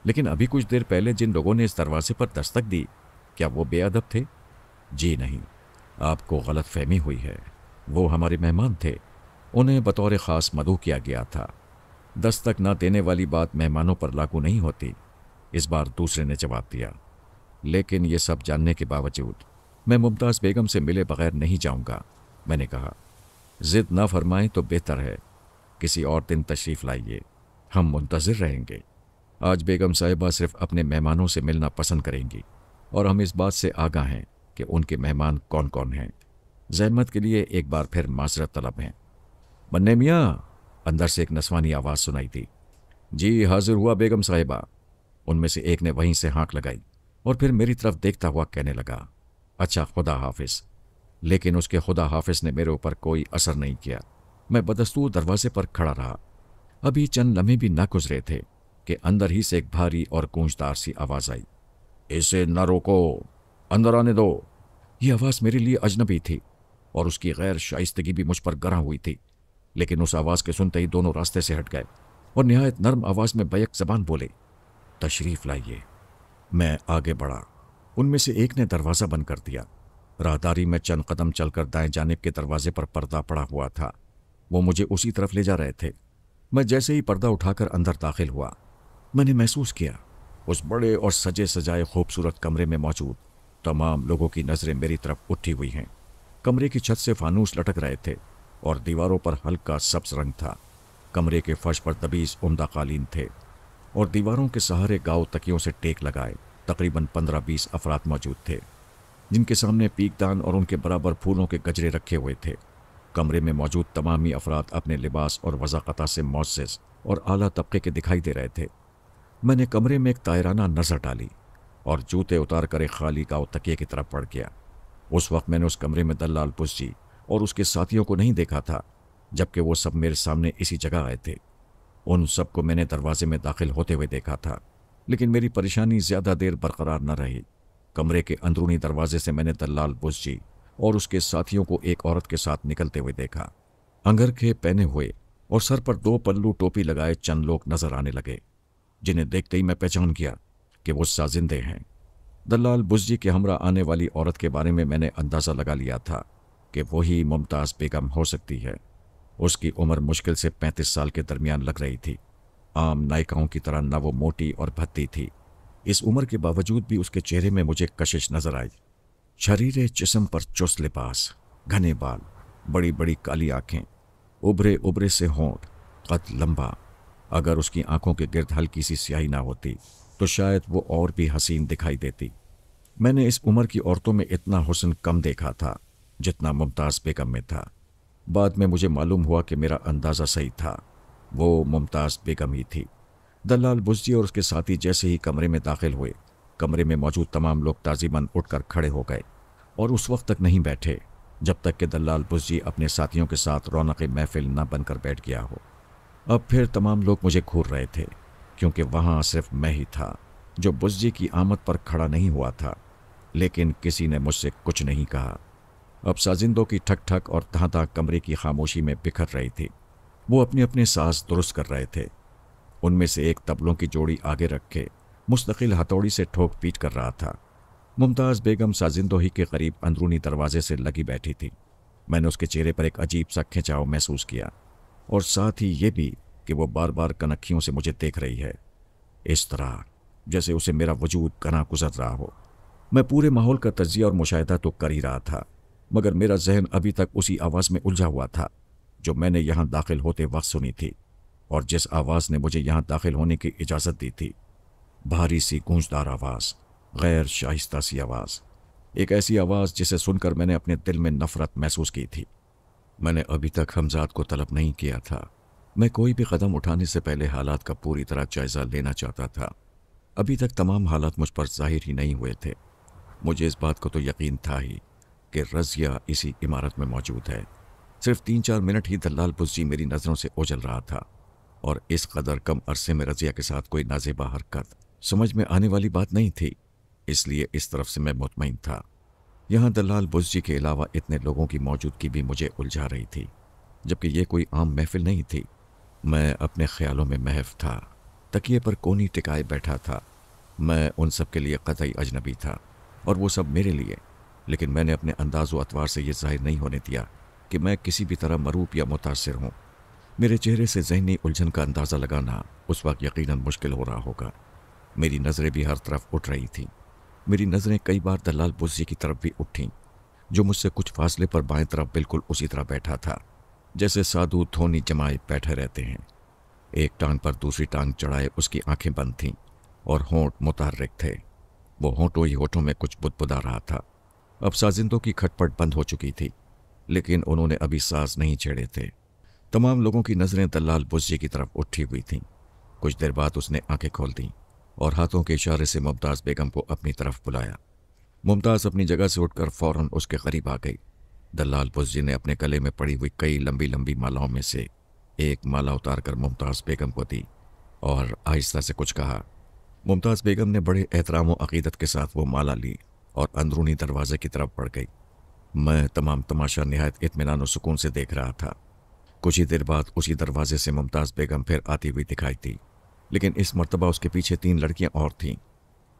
लेकिन अभी कुछ देर पहले जिन लोगों ने इस दरवाजे पर दस्तक दी, क्या वो बेअदब थे? जी नहीं, आपको गलत फहमी हुई है। वो हमारे मेहमान थे, उन्हें बतौर ख़ास मदऊ किया गया था। दस्तक न देने वाली बात मेहमानों पर लागू नहीं होती। इस बार दूसरे ने जवाब दिया, लेकिन ये सब जानने के बावजूद मैं मुमताज़ बेगम से मिले बगैर नहीं जाऊंगा। मैंने कहा, ज़िद ना फरमाएं तो बेहतर है, किसी और दिन तशरीफ़ लाइए, हम मुंतज़िर रहेंगे। आज बेगम साहिबा सिर्फ अपने मेहमानों से मिलना पसंद करेंगी और हम इस बात से आगाह हैं कि उनके मेहमान कौन कौन हैं। ज़हमत के लिए एक बार फिर माज़रत तलब हैं। बन्ने मियाँ, अंदर से एक नस्वानी आवाज़ सुनाई दी। जी हाजिर हुआ बेगम साहिबा। उनमें से एक ने वहीं से हाँक लगाई और फिर मेरी तरफ देखता हुआ कहने लगा, अच्छा खुदा हाफिज़। लेकिन उसके खुदा हाफिज़ ने मेरे ऊपर कोई असर नहीं किया। मैं बदस्तूर दरवाजे पर खड़ा रहा। अभी चंद लम्हे भी ना गुजरे थे कि अंदर ही से एक भारी और गूंजदार सी आवाज़ आई, इसे न रोको, अंदर आने दो। ये आवाज़ मेरे लिए अजनबी थी और उसकी गैर शाइस्तगी भी मुझ पर गरा हुई थी, लेकिन उस आवाज़ के सुनते ही दोनों रास्ते से हट गए और निहायत नर्म आवाज़ में बैक ज़बान बोले, तशरीफ़ लाइए। मैं आगे बढ़ा। उनमें से एक ने दरवाज़ा बंद कर दिया। राहदारी में चंद कदम चलकर दाएं जानिब के दरवाजे पर पर्दा पड़ा हुआ था। वो मुझे उसी तरफ ले जा रहे थे। मैं जैसे ही पर्दा उठाकर अंदर दाखिल हुआ, मैंने महसूस किया उस बड़े और सजे सजाए खूबसूरत कमरे में मौजूद तमाम लोगों की नज़रें मेरी तरफ उठी हुई हैं। कमरे की छत से फानूस लटक रहे थे और दीवारों पर हल्का सब्ज रंग था। कमरे के फर्श पर दबीज उम्दा कालीन थे और दीवारों के सहारे गाँव तकियों से टेक लगाए तकरीबन 15-20 अफराद मौजूद थे, जिनके सामने पीकदान और उनके बराबर फूलों के गजरे रखे हुए थे। कमरे में मौजूद तमामी अफराद अपने लिबास और वज़ाक़ता से मुअज़्ज़ज़ और आला तबके के दिखाई दे रहे थे। मैंने कमरे में एक तायराना नज़र डाली और जूते उतार कर एक खाली गाँव तकिए की तरफ बढ़ गया। उस वक्त मैंने उस कमरे में दल्लाल बुस्जी और उसके साथियों को नहीं देखा था, जबकि वो सब मेरे सामने इसी जगह आए थे। उन सबको मैंने दरवाजे में दाखिल होते हुए देखा था, लेकिन मेरी परेशानी ज्यादा देर बरकरार न रही। कमरे के अंदरूनी दरवाजे से मैंने दल्लाल बुस्जी और उसके साथियों को एक औरत के साथ निकलते हुए देखा। अंगरखे पहने हुए और सर पर 2 पल्लू टोपी लगाए चंद लोग नजर आने लगे, जिन्हें देखते ही मैं पहचान गया कि वो साजिंदे हैं। दल्लाल बुस्जी के हमरा आने वाली औरत के बारे में मैंने अंदाजा लगा लिया था कि वही मुमताज़ बेगम हो सकती है। उसकी उम्र मुश्किल से 35 साल के दरमियान लग रही थी। आम नायिकाओं की तरह न वो मोटी और भद्दी थी। इस उम्र के बावजूद भी उसके चेहरे में मुझे कशिश नजर आई। शरीरे जिस्म पर चुस्त लिबास, घने बाल, बड़ी बड़ी काली आंखें, उभरे उभरे से होंठ, कद लंबा। अगर उसकी आंखों के गिर्द हल्की सी स्याही ना होती तो शायद वो और भी हसीन दिखाई देती। मैंने इस उम्र की औरतों में इतना हुस्न कम देखा था जितना मुमताज़ बेगम में था। बाद में मुझे मालूम हुआ कि मेरा अंदाज़ा सही था, वो मुमताज़ बेगम ही थी। दल्लाल बुस्जी और उसके साथी जैसे ही कमरे में दाखिल हुए, कमरे में मौजूद तमाम लोग ताज़ीबन उठकर खड़े हो गए और उस वक्त तक नहीं बैठे जब तक कि दल्लाल बुस्जी अपने साथियों के साथ रौनक महफिल न बनकर बैठ गया हो। अब फिर तमाम लोग मुझे घूर रहे थे, क्योंकि वहाँ सिर्फ मैं ही था जो बुस्जी की आमद पर खड़ा नहीं हुआ था। लेकिन किसी ने मुझसे कुछ नहीं कहा। अब साजिंदों की ठक ठक और तहाँ कमरे की खामोशी में बिखर रही थी। वो अपने अपने सांस दुरुस्त कर रहे थे। उनमें से एक तबलों की जोड़ी आगे रखे मुस्तकिल हथौड़ी से ठोक पीट कर रहा था। मुमताज़ बेगम साजिंदों ही के करीब अंदरूनी दरवाजे से लगी बैठी थी। मैंने उसके चेहरे पर एक अजीब सा खिंचाव महसूस किया और साथ ही ये भी कि वो बार बार कनखियों से मुझे देख रही है, इस तरह जैसे उसे मेरा वजूद कना गुजर रहा हो। मैं पूरे माहौल का तज्जिया और मुशाहिदा तो कर ही रहा था, मगर मेरा जहन अभी तक उसी आवाज़ में उलझा हुआ था जो मैंने यहाँ दाखिल होते वक्त सुनी थी और जिस आवाज़ ने मुझे यहाँ दाखिल होने की इजाज़त दी थी। भारी सी गूंजदार आवाज़, गैर शाइस्ता सी आवाज़, एक ऐसी आवाज़ जिसे सुनकर मैंने अपने दिल में नफरत महसूस की थी। मैंने अभी तक हमजाद को तलब नहीं किया था। मैं कोई भी कदम उठाने से पहले हालात का पूरी तरह जायज़ा लेना चाहता था। अभी तक तमाम हालात मुझ पर जाहिर ही नहीं हुए थे। मुझे इस बात को तो यकीन था ही कि रज़िया इसी इमारत में मौजूद है। सिर्फ 3-4 मिनट ही दल्लाल बुस्जी मेरी नज़रों से ओझल रहा था और इस कदर कम अरसे में रज़िया के साथ कोई नाज़ेबा हरकत समझ में आने वाली बात नहीं थी। इसलिए इस तरफ से मैं मुतमईन था। यहाँ दल्लाल बुस्जी के अलावा इतने लोगों की मौजूदगी भी मुझे उलझा रही थी, जबकि ये कोई आम महफिल नहीं थी। मैं अपने ख्यालों में महफ था, तकिए पर कोनी टिकाए बैठा था। मैं उन सब के लिए कतई अजनबी था और वो सब मेरे लिए। लेकिन मैंने अपने अंदाज़ व अतवार से ये जाहिर नहीं होने दिया कि मैं किसी भी तरह मरूब या मुतासिर हूँ। मेरे चेहरे से ज़हनी उलझन का अंदाज़ा लगाना उस वक्त यकीनन मुश्किल हो रहा होगा। मेरी नज़रें भी हर तरफ उठ रही थीं। मेरी नज़रें कई बार दल्लाल बुस्जी की तरफ भी उठीं, जो मुझसे कुछ फासले पर बाएं तरफ बिल्कुल उसी तरह बैठा था जैसे साधु धोनी जमाए बैठे रहते हैं। एक टांग पर दूसरी टांग चढ़ाए उसकी आंखें बंद थीं और होंठ मुतहर्रिक थे। वो होंठों ही होठों में कुछ बुदबुदा रहा था। अब साजिंदों की खटपट बंद हो चुकी थी, लेकिन उन्होंने अभी सांस नहीं छेड़े थे। तमाम लोगों की नज़रें दल्लाल बुस्जी की तरफ उठी हुई थीं। कुछ देर बाद उसने आंखें खोल दीं और हाथों के इशारे से मुमताज़ बेगम को अपनी तरफ बुलाया। मुमताज़ अपनी जगह से उठकर फौरन उसके करीब आ गई। दल्लाल बुस्जी ने अपने गले में पड़ी हुई कई लंबी लंबी मालाओं में से एक माला उतारकर मुमताज़ बेगम को दी और आहिस्ता से कुछ कहा। मुमताज़ बेगम ने बड़े एहतराम व अक़ीदत के साथ वो माला ली और अंदरूनी दरवाजे की तरफ बढ़ गई। मैं तमाम तमाशा निहायत इत्मीनान और सुकून से देख रहा था। कुछ ही देर बाद उसी दरवाजे से मुमताज़ बेगम फिर आती हुई दिखाई दी, लेकिन इस मर्तबा उसके पीछे 3 लड़कियां और थीं।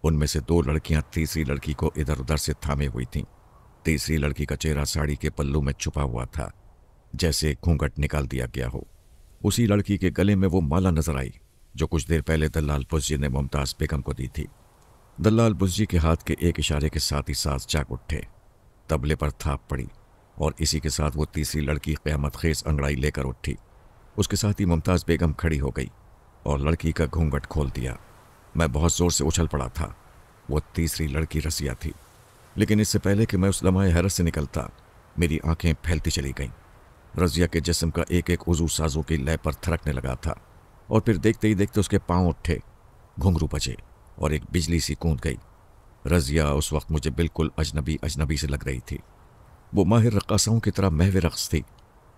उनमें से 2 लड़कियां तीसरी लड़की को इधर उधर से थामे हुई थीं। तीसरी लड़की का चेहरा साड़ी के पल्लू में छुपा हुआ था, जैसे घूंघट निकाल दिया गया हो। उसी लड़की के गले में वो माला नजर आई जो कुछ देर पहले दल्लाल बुस्जी ने मुमताज़ बेगम को दी थी। दल्लाल बुस्जी के हाथ के एक इशारे के साथ ही सांस जाग उठे, तबले पर थाप पड़ी और इसी के साथ वो तीसरी लड़की क़यामत ख़ेज़ अंगड़ाई लेकर उठी। उसके साथ ही मुमताज़ बेगम खड़ी हो गई और लड़की का घूंघट खोल दिया। मैं बहुत ज़ोर से उछल पड़ा था। वो तीसरी लड़की रज़िया थी। लेकिन इससे पहले कि मैं उस लम्हे हैरत से निकलता, मेरी आंखें फैलती चली गईं। रज़िया के जिस्म का एक एक उज़ू साजों की लय पर थरकने लगा था और फिर देखते ही देखते उसके पाँव उठे, घुंघरू बजे और एक बिजली सी कूद गई। रज़िया उस वक्त मुझे बिल्कुल अजनबी अजनबी से लग रही थी। वो माहिर रक्कासाओं की तरह महवे रक्स थी।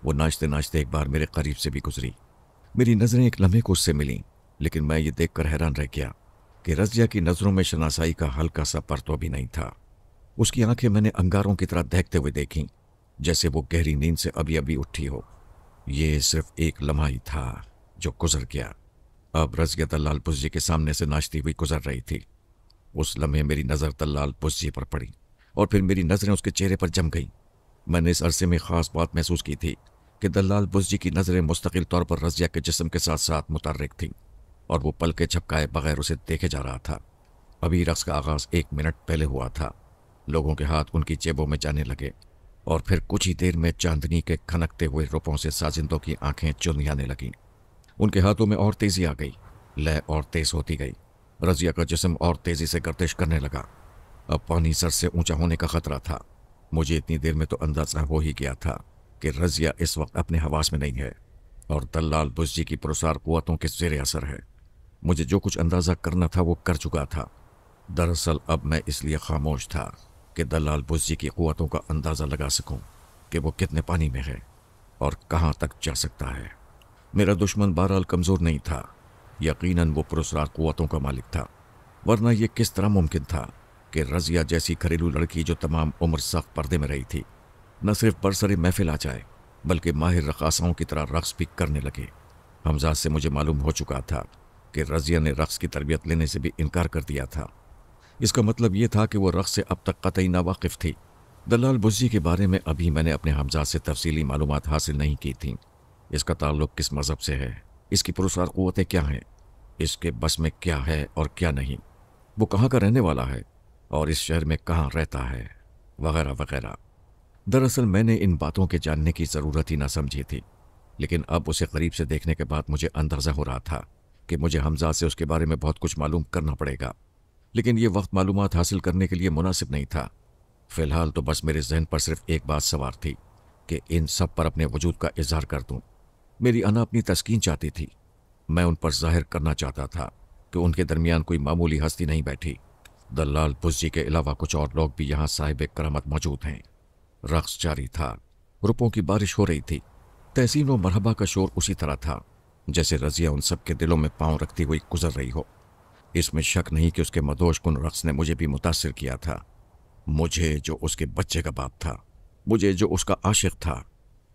वो नाचते नाचते एक बार मेरे करीब से भी गुजरी। मेरी नज़रें एक लम्हे को उससे मिलीं, लेकिन मैं ये देखकर हैरान रह गया कि रज़िया की नज़रों में शनासाई का हल्का सा परतो भी नहीं था। उसकी आंखें मैंने अंगारों की तरह दहकते हुए देखीं, जैसे वो गहरी नींद से अभी अभी उठी हो। ये सिर्फ एक लम्हा ही था जो गुजर गया। अब रज़िया दल्लाल बुज्जी के सामने से नाचती हुई गुजर रही थी। उस लम्हे मेरी नज़र दल्लाल बुज्जी पर पड़ी और फिर मेरी नज़रें उसके चेहरे पर जम गईं। मैंने इस अरसे में ख़ास बात महसूस की थी कि दल्लाल बुज्जी की नज़रें मुस्तकिल तौर पर रज़िया के जिस्म के साथ साथ मुतर्रिक थीं और वो पल के झपकाए बगैर उसे देखे जा रहा था। अभी रक्स का आगाज़ 1 मिनट पहले हुआ था। लोगों के हाथ उनकी जेबों में जाने लगे और फिर कुछ ही देर में चांदनी के खनकते हुए रुपयों से साजिंदों की आंखें चुंधियाने लगीं। उनके हाथों में और तेजी आ गई, लय और तेज होती गई। रज़िया का जिस्म और तेजी से गर्दिश करने लगा। अब पानी सर से ऊंचा होने का खतरा था। मुझे इतनी देर में तो अंदाजा हो ही गया था कि रज़िया इस वक्त अपने हवास में नहीं है और दल्लाल बुज्जी की पुरसार कुव्वतों के ज़ेरे असर है। मुझे जो कुछ अंदाजा करना था वो कर चुका था। दरअसल अब मैं इसलिए खामोश था कि दल्लाल बुज्जी की कुव्वतों का अंदाज़ा लगा सकूं कि वो कितने पानी में है और कहाँ तक जा सकता है। मेरा दुश्मन बहरहाल कमज़ोर नहीं था। यकीनन वो पुरस्कार कुव्वतों का मालिक था, वरना ये किस तरह मुमकिन था कि रज़िया जैसी घरेलू लड़की जो तमाम उम्र सख्त पर्दे में रही थी, न सिर्फ बरसरे महफिल आ जाए बल्कि माहिर रक़ासाओं की तरह रक़्स भी करने लगे। हमजाद से मुझे मालूम हो चुका था कि रज़िया ने रक़्स की तरबियत लेने से भी इनकार कर दिया था। इसका मतलब ये था कि वो रक़्स से अब तक कतई नावाकिफ़ थी। दल्लाल बुज्जी के बारे में अभी मैंने अपने हमजाद से तफसीली मालूमात हासिल नहीं की थीं। इसका ताल्लुक़ किस मज़हब से है, इसकी पुरस्कार क़ुव्वतें क्या हैं, इसके बस में क्या है और क्या नहीं, वो कहाँ का रहने वाला है और इस शहर में कहाँ रहता है, वगैरह वगैरह। दरअसल मैंने इन बातों के जानने की ज़रूरत ही ना समझी थी, लेकिन अब उसे करीब से देखने के बाद मुझे अंदाज़ा हो रहा था कि मुझे हमजाद से उसके बारे में बहुत कुछ मालूम करना पड़ेगा। लेकिन ये वक्त मालूमात हासिल करने के लिए मुनासिब नहीं था। फ़िलहाल तो बस मेरे जहन पर सिर्फ एक बात सवार थी कि इन सब पर अपने वजूद का इजहार कर दूं। मेरी अना अपनी तस्कीन चाहती थी। मैं उन पर जाहिर करना चाहता था कि उनके दरमियान कोई मामूली हस्ती नहीं बैठी। दल्लाल बुज्जी के अलावा कुछ और लोग भी यहाँ साहिब करामत मौजूद हैं। रक़्स जारी था, रुपयों की बारिश हो रही थी। तहसीन व मरहबा का शोर उसी तरह था जैसे रज़िया उन सब के दिलों में पांव रखती हुई गुजर रही हो। इसमें शक नहीं कि उसके मदोश कुन रक़्स ने मुझे भी मुतासिर किया था। मुझे जो उसके बच्चे का बाप था, मुझे जो उसका आशिक था।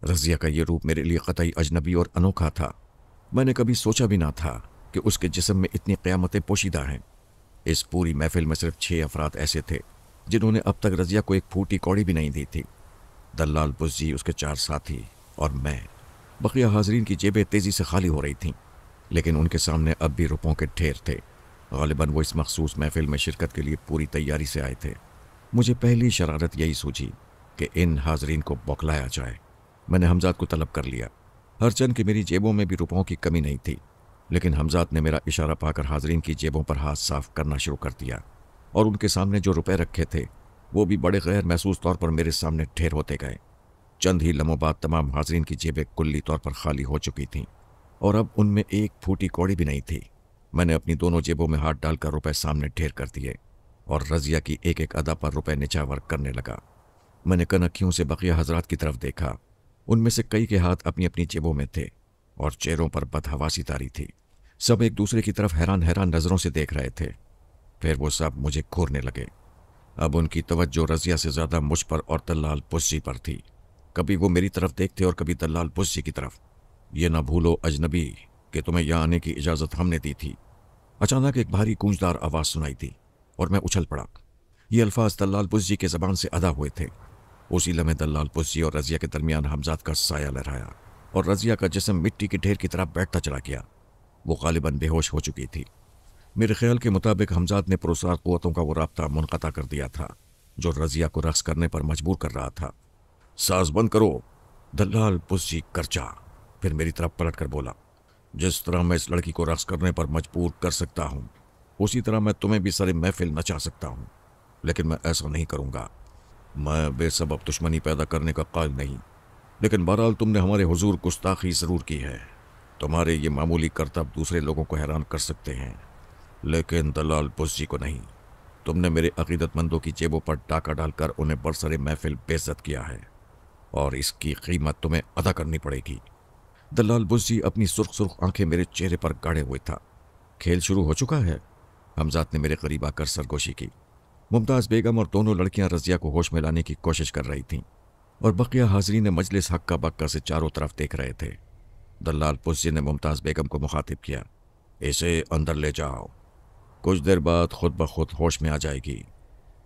रज़िया का ये रूप मेरे लिए कतई अजनबी और अनोखा था। मैंने कभी सोचा भी ना था कि उसके जिस्म में इतनी क़यामतें पोशीदा हैं। इस पूरी महफिल में सिर्फ 6 अफराद ऐसे थे जिन्होंने अब तक रज़िया को एक फूटी कौड़ी भी नहीं दी थी। दल्लाल बुज्जी, उसके 4 साथी और मैं। बकिया हाज़रीन की जेबें तेज़ी से खाली हो रही थीं, लेकिन उनके सामने अब भी रुपयों के ढेर थे। गालिबन वो इस मखसूस महफिल में शिरकत के लिए पूरी तैयारी से आए थे। मुझे पहली शरारत यही सूझी कि इन हाज़रीन को बौखलाया जाए। मैंने हमजाद को तलब कर लिया। हरचंद कि मेरी जेबों में भी रुपयों की कमी नहीं थी, लेकिन हमजाद ने मेरा इशारा पाकर हाज़रीन की जेबों पर हाथ साफ करना शुरू कर दिया और उनके सामने जो रुपए रखे थे वो भी बड़े गैर महसूस तौर पर मेरे सामने ढेर होते गए। चंद ही लम्हों बाद तमाम हाज़रीन की जेबें कुल्ली तौर पर खाली हो चुकी थीं और अब उनमें एक फूटी कौड़ी भी नहीं थी। मैंने अपनी दोनों जेबों में हाथ डालकर रुपए सामने ढेर कर दिए और रज़िया की एक एक अदा पर रुपए निछावर करने लगा। मैंने कनखियों से बकिया हजरात की तरफ देखा। उनमें से कई के हाथ अपनी अपनी जेबों में थे और चेहरों पर बदहवासी तारी थी। सब एक दूसरे की तरफ हैरान हैरान नज़रों से देख रहे थे। फिर वो सब मुझे घूरने लगे। अब उनकी तवज्जो रज़िया से ज़्यादा मुझ पर और दल्लाल बुज्जी पर थी। कभी वो मेरी तरफ देखते और कभी दल्लाल बुज्जी की तरफ। ये ना भूलो अजनबी कि तुम्हें यहाँ आने की इजाज़त हमने दी थी। अचानक एक भारी गूंजदार आवाज़ सुनाई दी और मैं उछल पड़ा। ये अल्फाज दल्लाल बुज्जी के ज़बान से अदा हुए थे। उसी लम्हे दल्लाल बुज्जी और रज़िया के दरमियान हमजाद का साया लहराया और रज़िया का जिस्म मिट्टी के ढेर की तरह बैठता चला गया। वो गालिबन बेहोश हो चुकी थी। मेरे ख्याल के मुताबिक हमजाद ने पुरस्कार क़ुव्वतों का वो राब्ता मुनक़ता कर दिया था जो रज़िया को रक़्स करने पर मजबूर कर रहा था। साज़ बंद करो, दल्लाल बुज्जी करचा। फिर मेरी तरफ पलट कर बोला, जिस तरह मैं इस लड़की को रक़्स करने पर मजबूर कर सकता हूँ उसी तरह मैं तुम्हें भी सारे महफिल नचा सकता हूँ, लेकिन मैं ऐसा नहीं करूँगा। मैं बेसबब दुश्मनी पैदा करने का कायल नहीं, लेकिन बहरहाल तुमने हमारे हुजूर गुस्ताखी ज़रूर की है। तुम्हारे ये मामूली करतब दूसरे लोगों को हैरान कर सकते हैं, लेकिन दल्लाल बुज्जी को नहीं। तुमने मेरे अकीदत मंदों की जेबों पर डाका डालकर उन्हें बरसरे महफिल बेइज्जत किया है और इसकी कीमत तुम्हें अदा करनी पड़ेगी। दलाल बुज्जी अपनी सुर्ख सुर्ख आंखें मेरे चेहरे पर गाड़े हुए था। खेल शुरू हो चुका है? हमजाद ने मेरे करीब आकर सरगोशी की। मुमताज़ बेगम और दोनों लड़कियां रजिया को होश में लाने की कोशिश कर रही थीं और बकिया हाज़रीन मजलिस हक्का बक्का से चारों तरफ देख रहे थे। दलाल बुज्जी ने मुमताज़ बेगम को मुखातिब किया, इसे अंदर ले जाओ, कुछ देर बाद खुद ब खुद होश में आ जाएगी।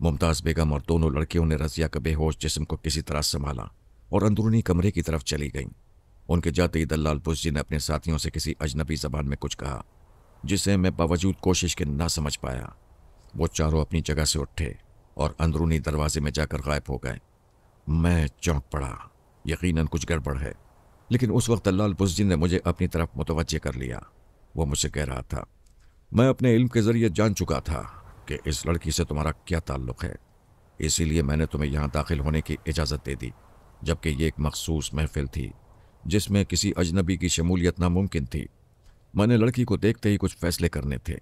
मुमताज़ बेगम और दोनों लड़कियों ने रजिया का बेहोश जिस्म को किसी तरह संभाला और अंदरूनी कमरे की तरफ चली गईं। उनके जाते ही दलाल बुज्जी ने अपने साथियों से किसी अजनबी ज़बान में कुछ कहा जिसे मैं बावजूद कोशिश के ना समझ पाया। वो चारों अपनी जगह से उठे और अंदरूनी दरवाजे में जाकर गायब हो गए। मैं चौंक पड़ा, यकीनन कुछ गड़बड़ है। लेकिन उस वक्त दलाल बुज्जी ने मुझे अपनी तरफ मुतवज्जे कर लिया। वो मुझसे कह रहा था, मैं अपने इल्म के ज़रिए जान चुका था कि इस लड़की से तुम्हारा क्या ताल्लुक़ है, इसीलिए मैंने तुम्हें यहाँ दाखिल होने की इजाज़त दे दी, जबकि ये एक मखसूस महफिल थी जिसमें किसी अजनबी की शमूलियत नामुमकिन थी। मैंने लड़की को देखते ही कुछ फैसले करने थे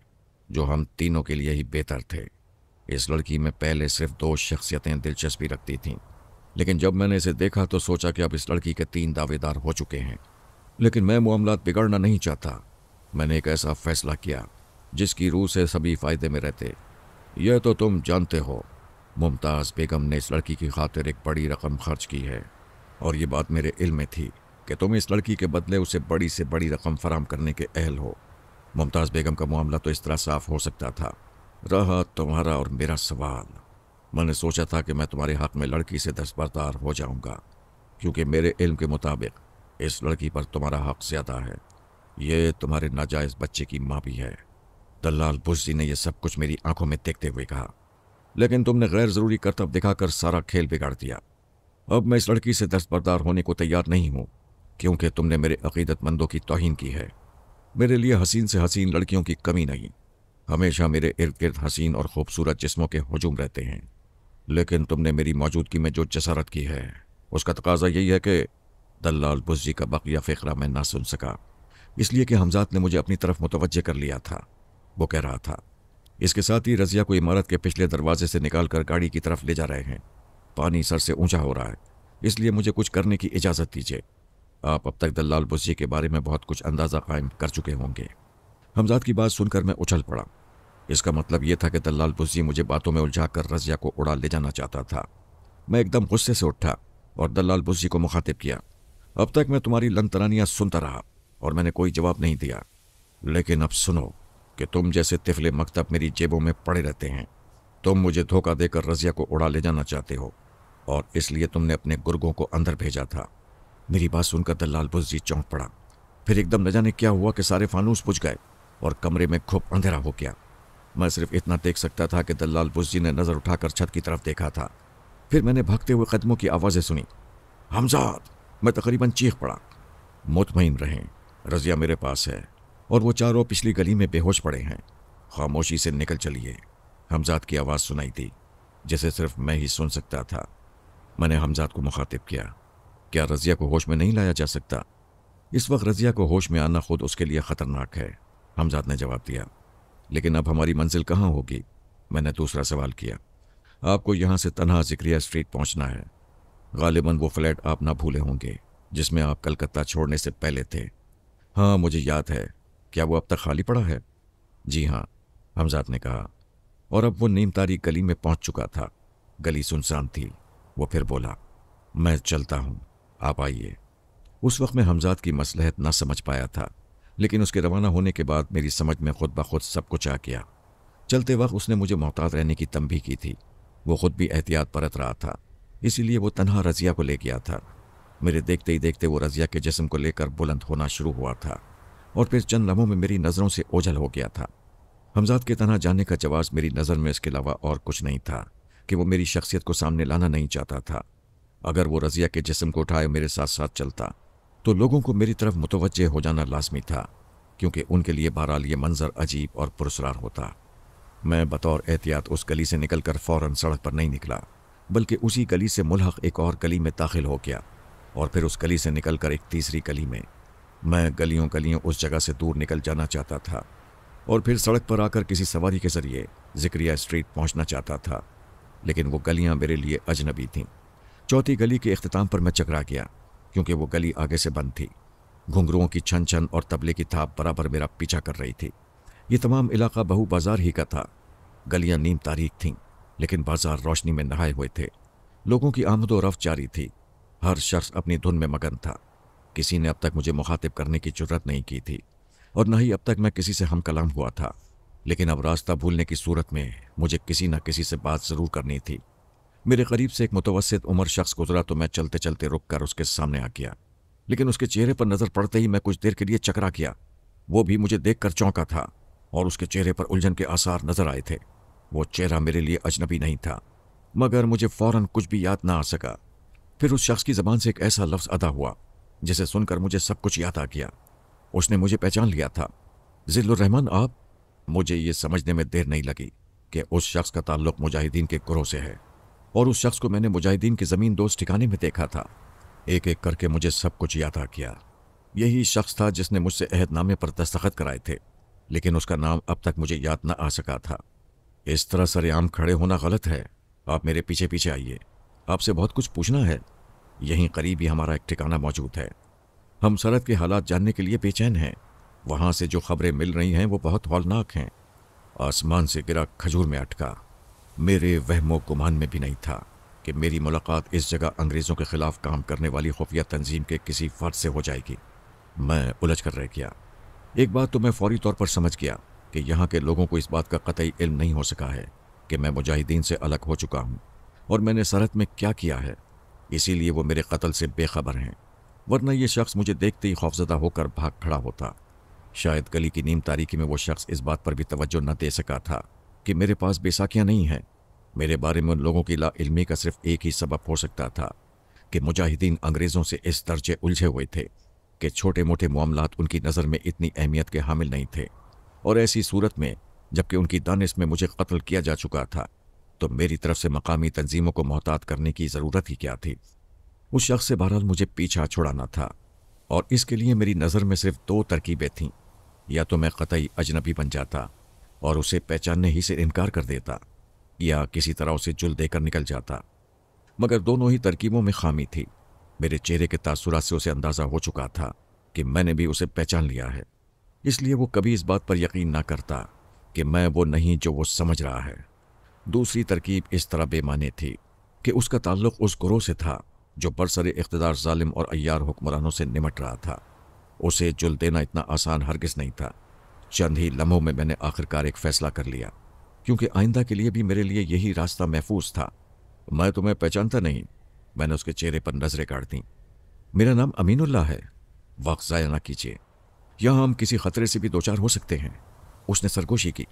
जो हम तीनों के लिए ही बेहतर थे। इस लड़की में पहले सिर्फ 2 शख्सियतें दिलचस्पी रखती थीं, लेकिन जब मैंने इसे देखा तो सोचा कि अब इस लड़की के 3 दावेदार हो चुके हैं। लेकिन मैं मामलात बिगड़ना नहीं चाहता। मैंने एक ऐसा फैसला किया जिसकी रूह से सभी फ़ायदे में रहते। यह तो तुम जानते हो, मुमताज़ बेगम ने इस लड़की की खातिर एक बड़ी रकम खर्च की है और ये बात मेरे इल्म में थी कि तुम इस लड़की के बदले उसे बड़ी से बड़ी रकम फराम करने के अहल हो। मुमताज़ बेगम का मामला तो इस तरह साफ हो सकता था। रहा तुम्हारा और मेरा सवाल। मैंने सोचा था कि मैं तुम्हारे हक़ में लड़की से दस्तबरदार हो जाऊंगा, क्योंकि मेरे इल्म के मुताबिक इस लड़की पर तुम्हारा हक़ ज़्यादा है। ये तुम्हारे नाजायज़ बच्चे की माँ भी है। दलाल बुज्जी ने यह सब कुछ मेरी आंखों में देखते हुए कहा, लेकिन तुमने गैर ज़रूरी करतब दिखाकर सारा खेल बिगाड़ दिया। अब मैं इस लड़की से दस्तबरदार होने को तैयार नहीं हूँ, क्योंकि तुमने मेरे अकीदतमंदों की तौहीन की है। मेरे लिए हसीन से हसीन लड़कियों की कमी नहीं। हमेशा मेरे इर्द गिर्द हसीन और खूबसूरत जिस्मों के हुजूम रहते हैं, लेकिन तुमने मेरी मौजूदगी में जो जसारत की है उसका तकाजा यही है कि दलाल बुज्जी का बकिया फ़िक्रा मैं ना सुन सका, इसलिए कि हमजाद ने मुझे अपनी तरफ मुतवज्जे कर लिया था। वो कह रहा था, इसके साथ ही रजिया को इमारत के पिछले दरवाजे से निकालकर गाड़ी की तरफ ले जा रहे हैं। पानी सर से ऊंचा हो रहा है, इसलिए मुझे कुछ करने की इजाज़त दीजिए। आप अब तक दलाल बुज्जी के बारे में बहुत कुछ अंदाज़ा कायम कर चुके होंगे। हमजाद की बात सुनकर मैं उछल पड़ा। इसका मतलब यह था कि दलाल बुज्जी मुझे बातों में उलझाकर रजिया को उड़ा ले जाना चाहता था। मैं एकदम गुस्से से उठा और दलाल बुज्जी को मुखातिब किया, अब तक मैं तुम्हारी लंतरानियाँ सुनता रहा और मैंने कोई जवाब नहीं दिया, लेकिन अब सुनो कि तुम जैसे तिफले मकतब मेरी जेबों में पड़े रहते हैं। तुम मुझे धोखा देकर रजिया को उड़ा ले जाना चाहते हो और इसलिए तुमने अपने गुर्गों को अंदर भेजा था। मेरी बात सुनकर दलाल बुज्जी चौंक पड़ा। फिर एकदम न जाने क्या हुआ कि सारे फानूस बुझ गए और कमरे में खूब अंधेरा हो गया। मैं सिर्फ इतना देख सकता था कि दलाल बुज्जी ने नज़र उठाकर छत की तरफ देखा था। फिर मैंने भागते हुए कदमों की आवाज़ें सुनी। हमजाद! मैं तकरीबन चीख पड़ा। मुतमईन रहें, रजिया मेरे पास है और वो चारों पिछली गली में बेहोश पड़े हैं। खामोशी से निकल चलिए। हमजाद की आवाज़ सुनाई दी, जिसे सिर्फ मैं ही सुन सकता था। मैंने हमजाद को मुखातिब किया, क्या रजिया को होश में नहीं लाया जा सकता? इस वक्त रजिया को होश में आना खुद उसके लिए ख़तरनाक है। हमजाद ने जवाब दिया, लेकिन अब हमारी मंजिल कहाँ होगी? मैंने दूसरा सवाल किया। आपको यहाँ से तन्हा ज़िक्रिया स्ट्रीट पहुँचना है। गालिबन वो फ्लैट आप ना भूले होंगे जिसमें आप कलकत्ता छोड़ने से पहले थे। हाँ, मुझे याद है। क्या वो अब तक खाली पड़ा है? जी हाँ, हमजाद ने कहा, और अब वो नीम तारीख गली में पहुँच चुका था। गली सुनसान थी। वो फिर बोला, मैं चलता हूँ, आप आइए। उस वक्त मैं हमजाद की मसलहत ना समझ पाया था, लेकिन उसके रवाना होने के बाद मेरी समझ में खुद ब खुद सब कुछ आ गया। चलते वक्त उसने मुझे मोहतात रहने की तंबीह की थी। वो खुद भी एहतियात बरत रहा था, इसीलिए वो तन्हा रजिया को ले गया था। मेरे देखते ही देखते वो रजिया के जिस्म को लेकर बुलंद होना शुरू हुआ था और फिर चंद लम्हों में मेरी नज़रों से ओझल हो गया था। हमजाद के तन्हा जाने का जवाब मेरी नज़र में इसके अलावा और कुछ नहीं था कि वो मेरी शख्सियत को सामने लाना नहीं चाहता था। अगर वो रजिया के जिस्म को उठाए मेरे साथ साथ चलता तो लोगों को मेरी तरफ मुतवज्जे हो जाना लाजमी था, क्योंकि उनके लिए बहरहाल ये मंजर अजीब और पुरस्कार होता। मैं बतौर एहतियात उस गली से निकलकर फ़ौरन सड़क पर नहीं निकला, बल्कि उसी गली से मुल्हक एक और गली में दाखिल हो गया और फिर उस गली से निकलकर एक तीसरी गली में। मैं गलियों गलियों उस जगह से दूर निकल जाना चाहता था। और फिर सड़क पर आकर किसी सवारी के जरिए जिक्रिया स्ट्रीट पहुंचना चाहता था, लेकिन वो गलियां मेरे लिए अजनबी थीं। चौथी गली के इख्तिताम पर मैं चकरा गया, क्योंकि वो गली आगे से बंद थी। घुंघरुओं की छन छन और तबले की थाप बराबर मेरा पीछा कर रही थी। ये तमाम इलाका बहु बाजार ही का था। गलियां नीम तारीख थीं, लेकिन बाजार रोशनी में नहाए हुए थे। लोगों की आमदो रफ्त जारी थी। हर शख्स अपनी धुन में मगन था। किसी ने अब तक मुझे मुखातिब करने की जुर्रत नहीं की थी, और न ही अब तक मैं किसी से हम कलाम हुआ था। लेकिन अब रास्ता भूलने की सूरत में मुझे किसी न किसी से बात ज़रूर करनी थी। मेरे करीब से एक मुतवस्सित उम्र शख्स गुजरा तो मैं चलते चलते रुक कर उसके सामने आ गया, लेकिन उसके चेहरे पर नज़र पड़ते ही मैं कुछ देर के लिए चकरा गया। वो भी मुझे देखकर चौंका था, और उसके चेहरे पर उलझन के आसार नजर आए थे। वो चेहरा मेरे लिए अजनबी नहीं था, मगर मुझे फौरन कुछ भी याद ना आ सका। फिर उस शख्स की ज़बान से एक ऐसा लफ्ज़ अदा हुआ जिसे सुनकर मुझे सब कुछ याद आ गया। उसने मुझे पहचान लिया था। जिल्लुर रहमान आप? मुझे ये समझने में देर नहीं लगी कि उस शख्स का ताल्लुक मुजाहिदीन के गुरोह से है, और उस शख्स को मैंने मुजाहिदीन के ज़मीन दोस्त ठिकाने में देखा था। एक एक करके मुझे सब कुछ याद आ गया। यही शख्स था जिसने मुझसे अहदनामे पर दस्तखत कराए थे, लेकिन उसका नाम अब तक मुझे याद न आ सका था। इस तरह सरेआम खड़े होना गलत है। आप मेरे पीछे पीछे आइए, आपसे बहुत कुछ पूछना है। यहीं करीब ही हमारा एक ठिकाना मौजूद है। हम सरहद के हालात जानने के लिए बेचैन हैं। वहाँ से जो खबरें मिल रही हैं वो बहुत हौलनाक हैं। आसमान से गिरा खजूर में अटका। मेरे वहमो गुमान में भी नहीं था कि मेरी मुलाकात इस जगह अंग्रेज़ों के खिलाफ काम करने वाली खुफिया तंजीम के किसी फर्द से हो जाएगी। मैं उलझ कर रह गया। एक बात तो मैं फौरी तौर पर समझ गया कि यहाँ के लोगों को इस बात का कतई इल्म नहीं हो सका है कि मैं मुजाहिदीन से अलग हो चुका हूँ और मैंने सरहद में क्या किया है। इसीलिए वो मेरे कत्ल से बेखबर हैं, वरना ये शख्स मुझे देखते ही खौफजदा होकर भाग खड़ा होता। शायद गली की नीम तारीकी में वो शख्स इस बात पर भी तवज्जो न दे सका था कि मेरे पास बेसाखियाँ नहीं हैं। मेरे बारे में उन लोगों की लाइल्मी का सिर्फ एक ही सबब हो सकता था कि मुजाहिदीन अंग्रेज़ों से इस दर्जे उलझे हुए थे कि छोटे मोटे मामलात उनकी नज़र में इतनी अहमियत के हामिल नहीं थे। और ऐसी सूरत में जबकि उनकी दानिश में मुझे कत्ल किया जा चुका था, तो मेरी तरफ से मकामी तंजीमों को मोहतात करने की ज़रूरत ही क्या थी। उस शख्स से बहरहाल मुझे पीछा छुड़ाना था, और इसके लिए मेरी नज़र में सिर्फ दो तरकीबें थीं। या तो मैं कतई अजनबी बन जाता और उसे पहचानने ही से इनकार कर देता, या किसी तरह उसे जुल देकर निकल जाता। मगर दोनों ही तरकीबों में खामी थी। मेरे चेहरे के तासुरात से उसे अंदाज़ा हो चुका था कि मैंने भी उसे पहचान लिया है। इसलिए वो कभी इस बात पर यकीन ना करता कि मैं वो नहीं जो वो समझ रहा है। दूसरी तरकीब इस तरह बेमाने थी कि उसका ताल्लुक उस गुरोह से था जो बरसरे इख्तिदार जालिम और अय्यार हुक्मरानों से निमट रहा था। उसे जुल देना इतना आसान हरगिज़ नहीं था। चंद ही लम्हों में मैंने आखिरकार एक फ़ैसला कर लिया, क्योंकि आइंदा के लिए भी मेरे लिए यही रास्ता महफूज था। मैं तुम्हें पहचानता नहीं। मैंने उसके चेहरे पर नजरें काट दी। मेरा नाम अमीनुल्लाह है। वक्त ज़ाया ना कीजिए, यहाँ हम किसी खतरे से भी दो चार हो सकते हैं। उसने सरगोशी की।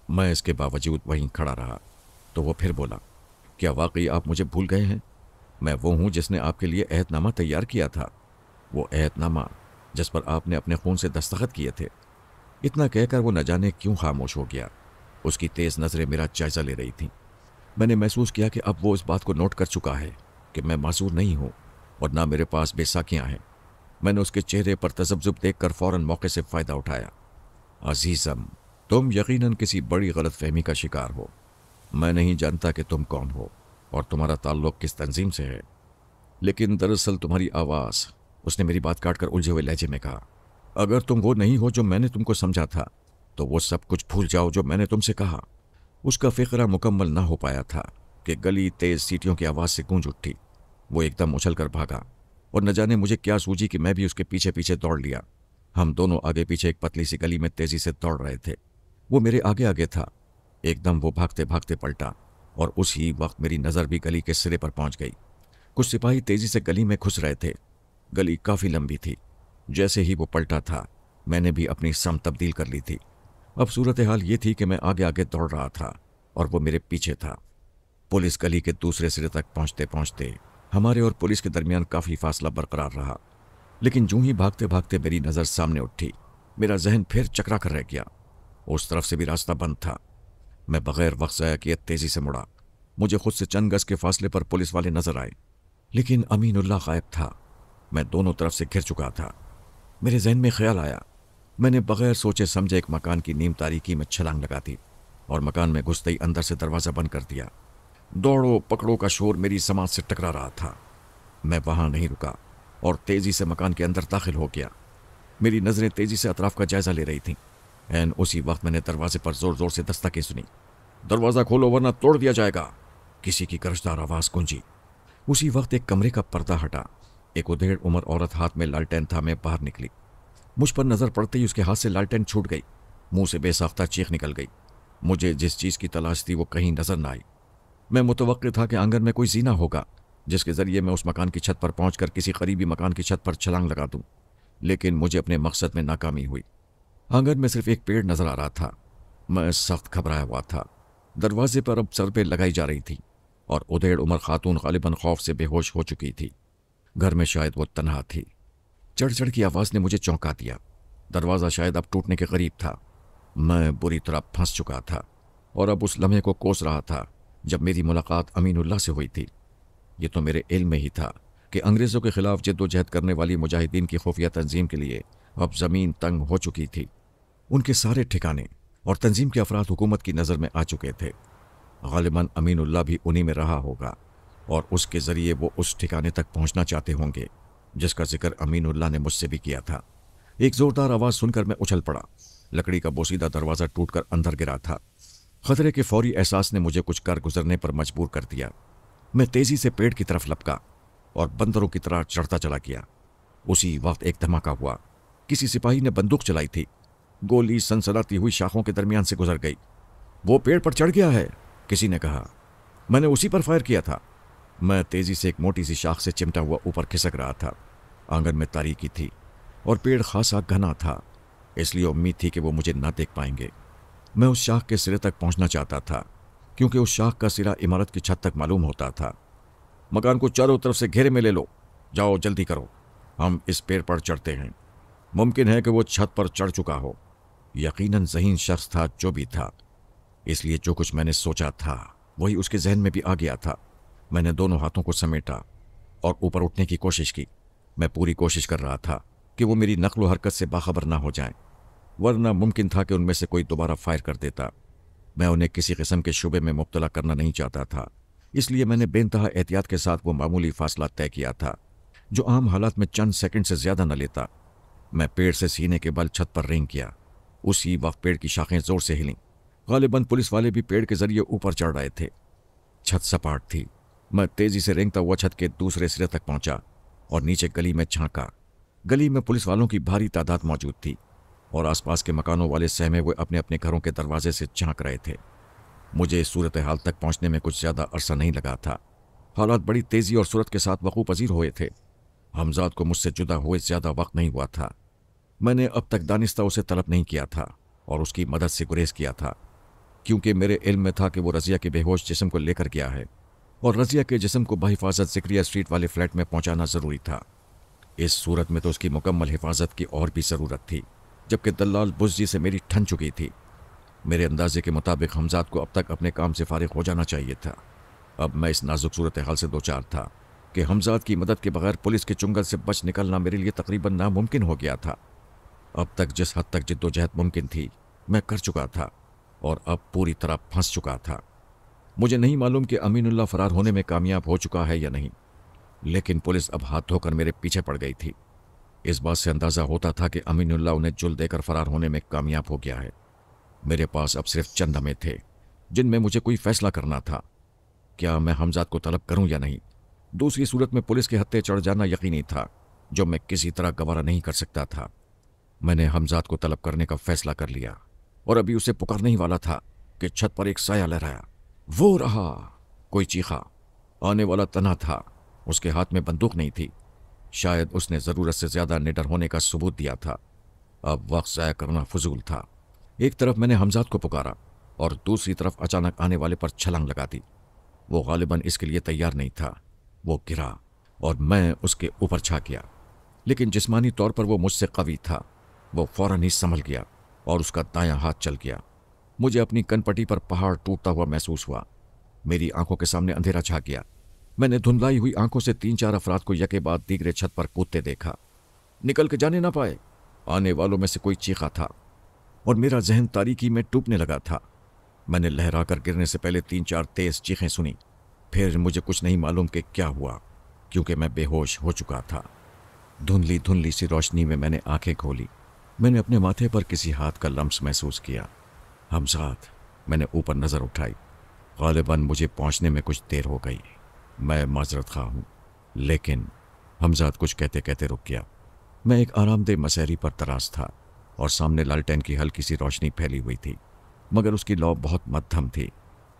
मैं इसके बावजूद वहीं खड़ा रहा तो वो फिर बोला, क्या वाकई आप मुझे भूल गए हैं? मैं वो हूँ जिसने आपके लिए अहदनामा तैयार किया था, वो अहदनामा जिस पर आपने अपने खून से दस्तखत किए थे। इतना कहकर वो न जाने क्यों खामोश हो गया। उसकी तेज़ नज़रें मेरा जायज़ा ले रही थीं। मैंने महसूस किया कि अब वो इस बात को नोट कर चुका है कि मैं मासूर नहीं हूँ और ना मेरे पास बेसाखियाँ हैं। मैंने उसके चेहरे पर तज़ब्ज़ुब देखकर फ़ौरन मौके से फ़ायदा उठाया। अज़ीज़म, तुम यकीनन किसी बड़ी गलतफहमी का शिकार हो। मैं नहीं जानता कि तुम कौन हो और तुम्हारा ताल्लुक़ किस तंजीम से है, लेकिन दरअसल तुम्हारी आवाज़। उसने मेरी बात काट कर उलझे हुए लहजे में कहा, अगर तुम वो नहीं हो जो मैंने तुमको समझा था, तो वो सब कुछ भूल जाओ जो मैंने तुमसे कहा। उसका फ़िक्रा मुकम्मल ना हो पाया था कि गली तेज़ सीटियों की आवाज़ से गूंज उठी। वो एकदम उछल कर भागा और न जाने मुझे क्या सूझी कि मैं भी उसके पीछे पीछे दौड़ लिया। हम दोनों आगे पीछे एक पतली सी गली में तेज़ी से दौड़ रहे थे। वो मेरे आगे आगे था। एकदम वो भागते भागते पलटा और उसी वक्त मेरी नज़र भी गली के सिरे पर पहुंच गई। कुछ सिपाही तेज़ी से गली में घुस रहे थे। गली काफ़ी लंबी थी। जैसे ही वो पलटा था, मैंने भी अपनी समत तब्दील कर ली थी। अब सूरत हाल ये थी कि मैं आगे आगे दौड़ रहा था और वो मेरे पीछे था। पुलिस गली के दूसरे सिरे तक पहुंचते पहुंचते हमारे और पुलिस के दरमियान काफ़ी फासला बरकरार रहा, लेकिन यूं ही भागते भागते मेरी नज़र सामने उठी। मेरा जहन फिर चकरा कर रह गया। उस तरफ से भी रास्ता बंद था। मैं बग़ैर वक्त ज़ाया किए तेज़ी से मुड़ा। मुझे खुद से चंद गज के फासले पर पुलिस वाले नजर आए, लेकिन अमीनुल्लाह गायब था। मैं दोनों तरफ से घिर चुका था। मेरे जहन में ख्याल आया, मैंने बगैर सोचे समझे एक मकान की नीम तारीकी में छलांग लगा दी और मकान में घुसते ही अंदर से दरवाज़ा बंद कर दिया। दौड़ो पकड़ो का शोर मेरी समाज से टकरा रहा था। मैं वहां नहीं रुका और तेजी से मकान के अंदर दाखिल हो गया। मेरी नजरें तेजी से अतराफ का जायजा ले रही थीं। एन उसी वक्त मैंने दरवाजे पर जोर जोर से दस्तकें सुनी। दरवाज़ा खोलो वरना तोड़ दिया जाएगा, किसी की गरजदार आवाज़ गूंजी। उसी वक्त एक कमरे का पर्दा हटा। एक उधेड़ उम्र औरत हाथ में लालटेन थामे बाहर निकली। मुझ पर नजर पड़ते ही उसके हाथ से लालटेन छूट गई। मुंह से बेसाख्ता चीख निकल गई। मुझे जिस चीज की तलाश थी वो कहीं नजर न आई। मैं मुतवक्किल था कि आंगन में कोई जीना होगा जिसके जरिए मैं उस मकान की छत पर पहुंचकर किसी करीबी मकान की छत पर छलांग लगा दूं, लेकिन मुझे अपने मकसद में नाकामी हुई। आंगन में सिर्फ एक पेड़ नजर आ रहा था। मैं सख्त घबराया हुआ था। दरवाजे पर अब सर पे लगाई जा रही थी और उधेड़ उम्र खातून गालिबन खौफ से बेहोश हो चुकी थी। घर में शायद वो तन्हा थी। चढ़ की आवाज ने मुझे चौंका दिया। दरवाज़ा शायद अब टूटने के करीब था। मैं बुरी तरह फंस चुका था और अब उस लम्हे को कोस रहा था जब मेरी मुलाकात अमीनुल्लाह से हुई थी। ये तो मेरे इल्म में ही था कि अंग्रेज़ों के खिलाफ जद्दोजहद करने वाली मुजाहिदीन की खुफिया तंजीम के लिए अब ज़मीन तंग हो चुकी थी। उनके सारे ठिकाने और तंजीम के अफराद हुकूमत की नज़र में आ चुके थे। गालिबन अमीनुल्लाह भी उन्हीं में रहा होगा और उसके ज़रिए वो उस ठिकाने तक पहुंचना चाहते होंगे जिसका जिक्र अमीनुल्लाह ने मुझसे भी किया था। एक ज़ोरदार आवाज़ सुनकर मैं उछल पड़ा। लकड़ी का बोसीदा दरवाज़ा टूटकर अंदर गिरा था। खतरे के फौरी एहसास ने मुझे कुछ कर गुजरने पर मजबूर कर दिया। मैं तेज़ी से पेड़ की तरफ लपका और बंदरों की तरह चढ़ता चला गया। उसी वक्त एक धमाका हुआ। किसी सिपाही ने बंदूक चलाई थी। गोली सनसनाती हुई शाखों के दरमियान से गुजर गई। वो पेड़ पर चढ़ गया है, किसी ने कहा। मैंने उसी पर फायर किया था। मैं तेजी से एक मोटी सी शाख से चिमटा हुआ ऊपर खिसक रहा था। आंगन में तारीकी थी और पेड़ खासा घना था, इसलिए उम्मीद थी कि वो मुझे ना देख पाएंगे। मैं उस शाख के सिरे तक पहुंचना चाहता था क्योंकि उस शाख का सिरा इमारत की छत तक मालूम होता था। मकान को चारों तरफ से घेरे में ले लो, जाओ जल्दी करो, हम इस पेड़ पर चढ़ते हैं। मुमकिन है कि वो छत पर चढ़ चुका हो। यकीनन ज़हीन शख्स था जो भी था, इसलिए जो कुछ मैंने सोचा था वही उसके जहन में भी आ गया था। मैंने दोनों हाथों को समेटा और ऊपर उठने की कोशिश की। मैं पूरी कोशिश कर रहा था कि वो मेरी नक्ल व हरकत से बाखबर ना हो जाएं, वरना मुमकिन था कि उनमें से कोई दोबारा फायर कर देता। मैं उन्हें किसी किस्म के शुबे में मुब्तला करना नहीं चाहता था, इसलिए मैंने बेइंतहा एहतियात के साथ वो मामूली फासला तय किया था जो आम हालात में चंद सेकंड से ज़्यादा न लेता। मैं पेड़ से सीने के बल छत पर रेंग किया। उसी वक्त पेड़ की शाखें जोर से हिलीं। गालिबन पुलिस वाले भी पेड़ के जरिए ऊपर चढ़ रहे थे। छत सपाट थी। मैं तेजी से रेंगता हुआ छत के दूसरे सिरे तक पहुंचा और नीचे गली में झांका। गली में पुलिस वालों की भारी तादाद मौजूद थी और आसपास के मकानों वाले सहमे हुए अपने अपने घरों के दरवाजे से झांक रहे थे। मुझे इस सूरत हाल तक पहुंचने में कुछ ज़्यादा अरसा नहीं लगा था। हालात बड़ी तेज़ी और सूरत के साथ वक़ू पजीर हुए थे। हमजाद को मुझसे जुदा हुए ज़्यादा वक्त नहीं हुआ था। मैंने अब तक दानिस्ता उसे तलब नहीं किया था और उसकी मदद से गुरेज किया था, क्योंकि मेरे इल्म में था कि वो रज़िया के बेहोश जिस्म को लेकर गया है और रज़िया के जिस्म को बहिफाजत ज़िक्रिया स्ट्रीट वाले फ्लैट में पहुंचाना ज़रूरी था। इस सूरत में तो उसकी मुकम्मल हिफाजत की और भी ज़रूरत थी, जबकि दल्लाल बुज़जी से मेरी ठन चुकी थी। मेरे अंदाजे के मुताबिक हमजाद को अब तक अपने काम से फारिग हो जाना चाहिए था। अब मैं इस नाजुक सूरत हाल से दो चार था कि हमजाद की मदद के बगैर पुलिस के चुंगल से बच निकलना मेरे लिए तकरीबन नामुमकिन हो गया था। अब तक जिस हद तक जिद्दोजहद मुमकिन थी मैं कर चुका था और अब पूरी तरह फंस चुका था। मुझे नहीं मालूम कि अमीनुल्लाह फरार होने में कामयाब हो चुका है या नहीं, लेकिन पुलिस अब हाथ धोकर मेरे पीछे पड़ गई थी। इस बात से अंदाज़ा होता था कि अमीनुल्लाह उन्हें जुल देकर फरार होने में कामयाब हो गया है। मेरे पास अब सिर्फ चंद लम्हे थे जिनमें मुझे कोई फैसला करना था। क्या मैं हमजाद को तलब करूं या नहीं? दूसरी सूरत में पुलिस के हत्थे चढ़ जाना यकीनी था, जो मैं किसी तरह गवारा नहीं कर सकता था। मैंने हमजाद को तलब करने का फैसला कर लिया और अभी उसे पुकारने ही वाला था कि छत पर एक साया लहराया। वो रहा। कोई चीखा। आने वाला तना था। उसके हाथ में बंदूक नहीं थी। शायद उसने ज़रूरत से ज़्यादा निडर होने का सबूत दिया था। अब वक्त ज़ाया करना फजूल था। एक तरफ मैंने हमजाद को पुकारा और दूसरी तरफ अचानक आने वाले पर छलांग लगा दी। वो गालिबन इसके लिए तैयार नहीं था। वो गिरा और मैं उसके ऊपर छा गया, लेकिन जिस्मानी तौर पर वो मुझसे कवी था। वो फौरन ही संभल गया और उसका दायां हाथ चल गया। मुझे अपनी कनपटी पर पहाड़ टूटता हुआ महसूस हुआ। मेरी आंखों के सामने अंधेरा छा गया। मैंने धुंधलाई हुई आंखों से 3-4 अफराद को यके बाद दीगरे छत पर कूदते देखा। निकल के जाने ना पाए। आने वालों में से कोई चीखा था और मेरा जहन तारीकी में डूबने लगा था। मैंने लहरा कर गिरने से पहले 3-4 तेज चीखें सुनी। फिर मुझे कुछ नहीं मालूम कि क्या हुआ, क्योंकि मैं बेहोश हो चुका था। धुंधली धुंधली सी रोशनी में मैंने आंखें खोली। मैंने अपने माथे पर किसी हाथ का लम्स महसूस किया। हमजाद। मैंने ऊपर नज़र उठाई। गालिबन मुझे पहुंचने में कुछ देर हो गई। मैं माजरत खा हूँ। लेकिन हमजाद कुछ कहते कहते रुक गया। मैं एक आरामदेह मसहरी पर तराश था और सामने लालटेन की हल्की सी रोशनी फैली हुई थी, मगर उसकी लौ बहुत मध्यम थी।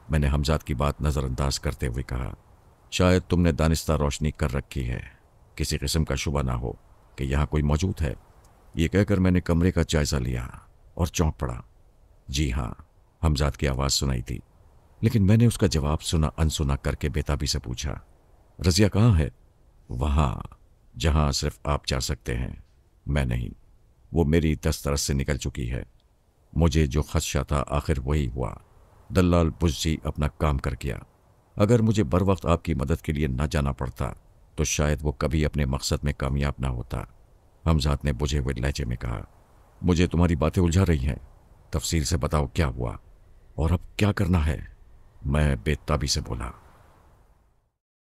मैंने हमजाद की बात नज़रअंदाज करते हुए कहा, शायद तुमने दानिस्ता रोशनी कर रखी है, किसी किस्म का शुबा ना हो कि यहाँ कोई मौजूद है। ये कहकर मैंने कमरे का जायजा लिया और चौंक पड़ा। जी हाँ, हमजाद की आवाज़ सुनाई थी, लेकिन मैंने उसका जवाब सुना अनसुना करके बेताबी से पूछा, रज़िया कहाँ है? वहाँ जहाँ सिर्फ आप जा सकते हैं, मैं नहीं। वो मेरी दस्तरस से निकल चुकी है। मुझे जो खदशा था आखिर वही हुआ। दल्लाल बुज्जी अपना काम कर गया। अगर मुझे बर वक्त आपकी मदद के लिए न जाना पड़ता तो शायद वो कभी अपने मकसद में कामयाब ना होता। हमजाद ने बुझे हुए लहजे में कहा, मुझे तुम्हारी बातें उलझा रही हैं। तफसील से बताओ क्या हुआ और अब क्या करना है? मैं बेताबी से बोला।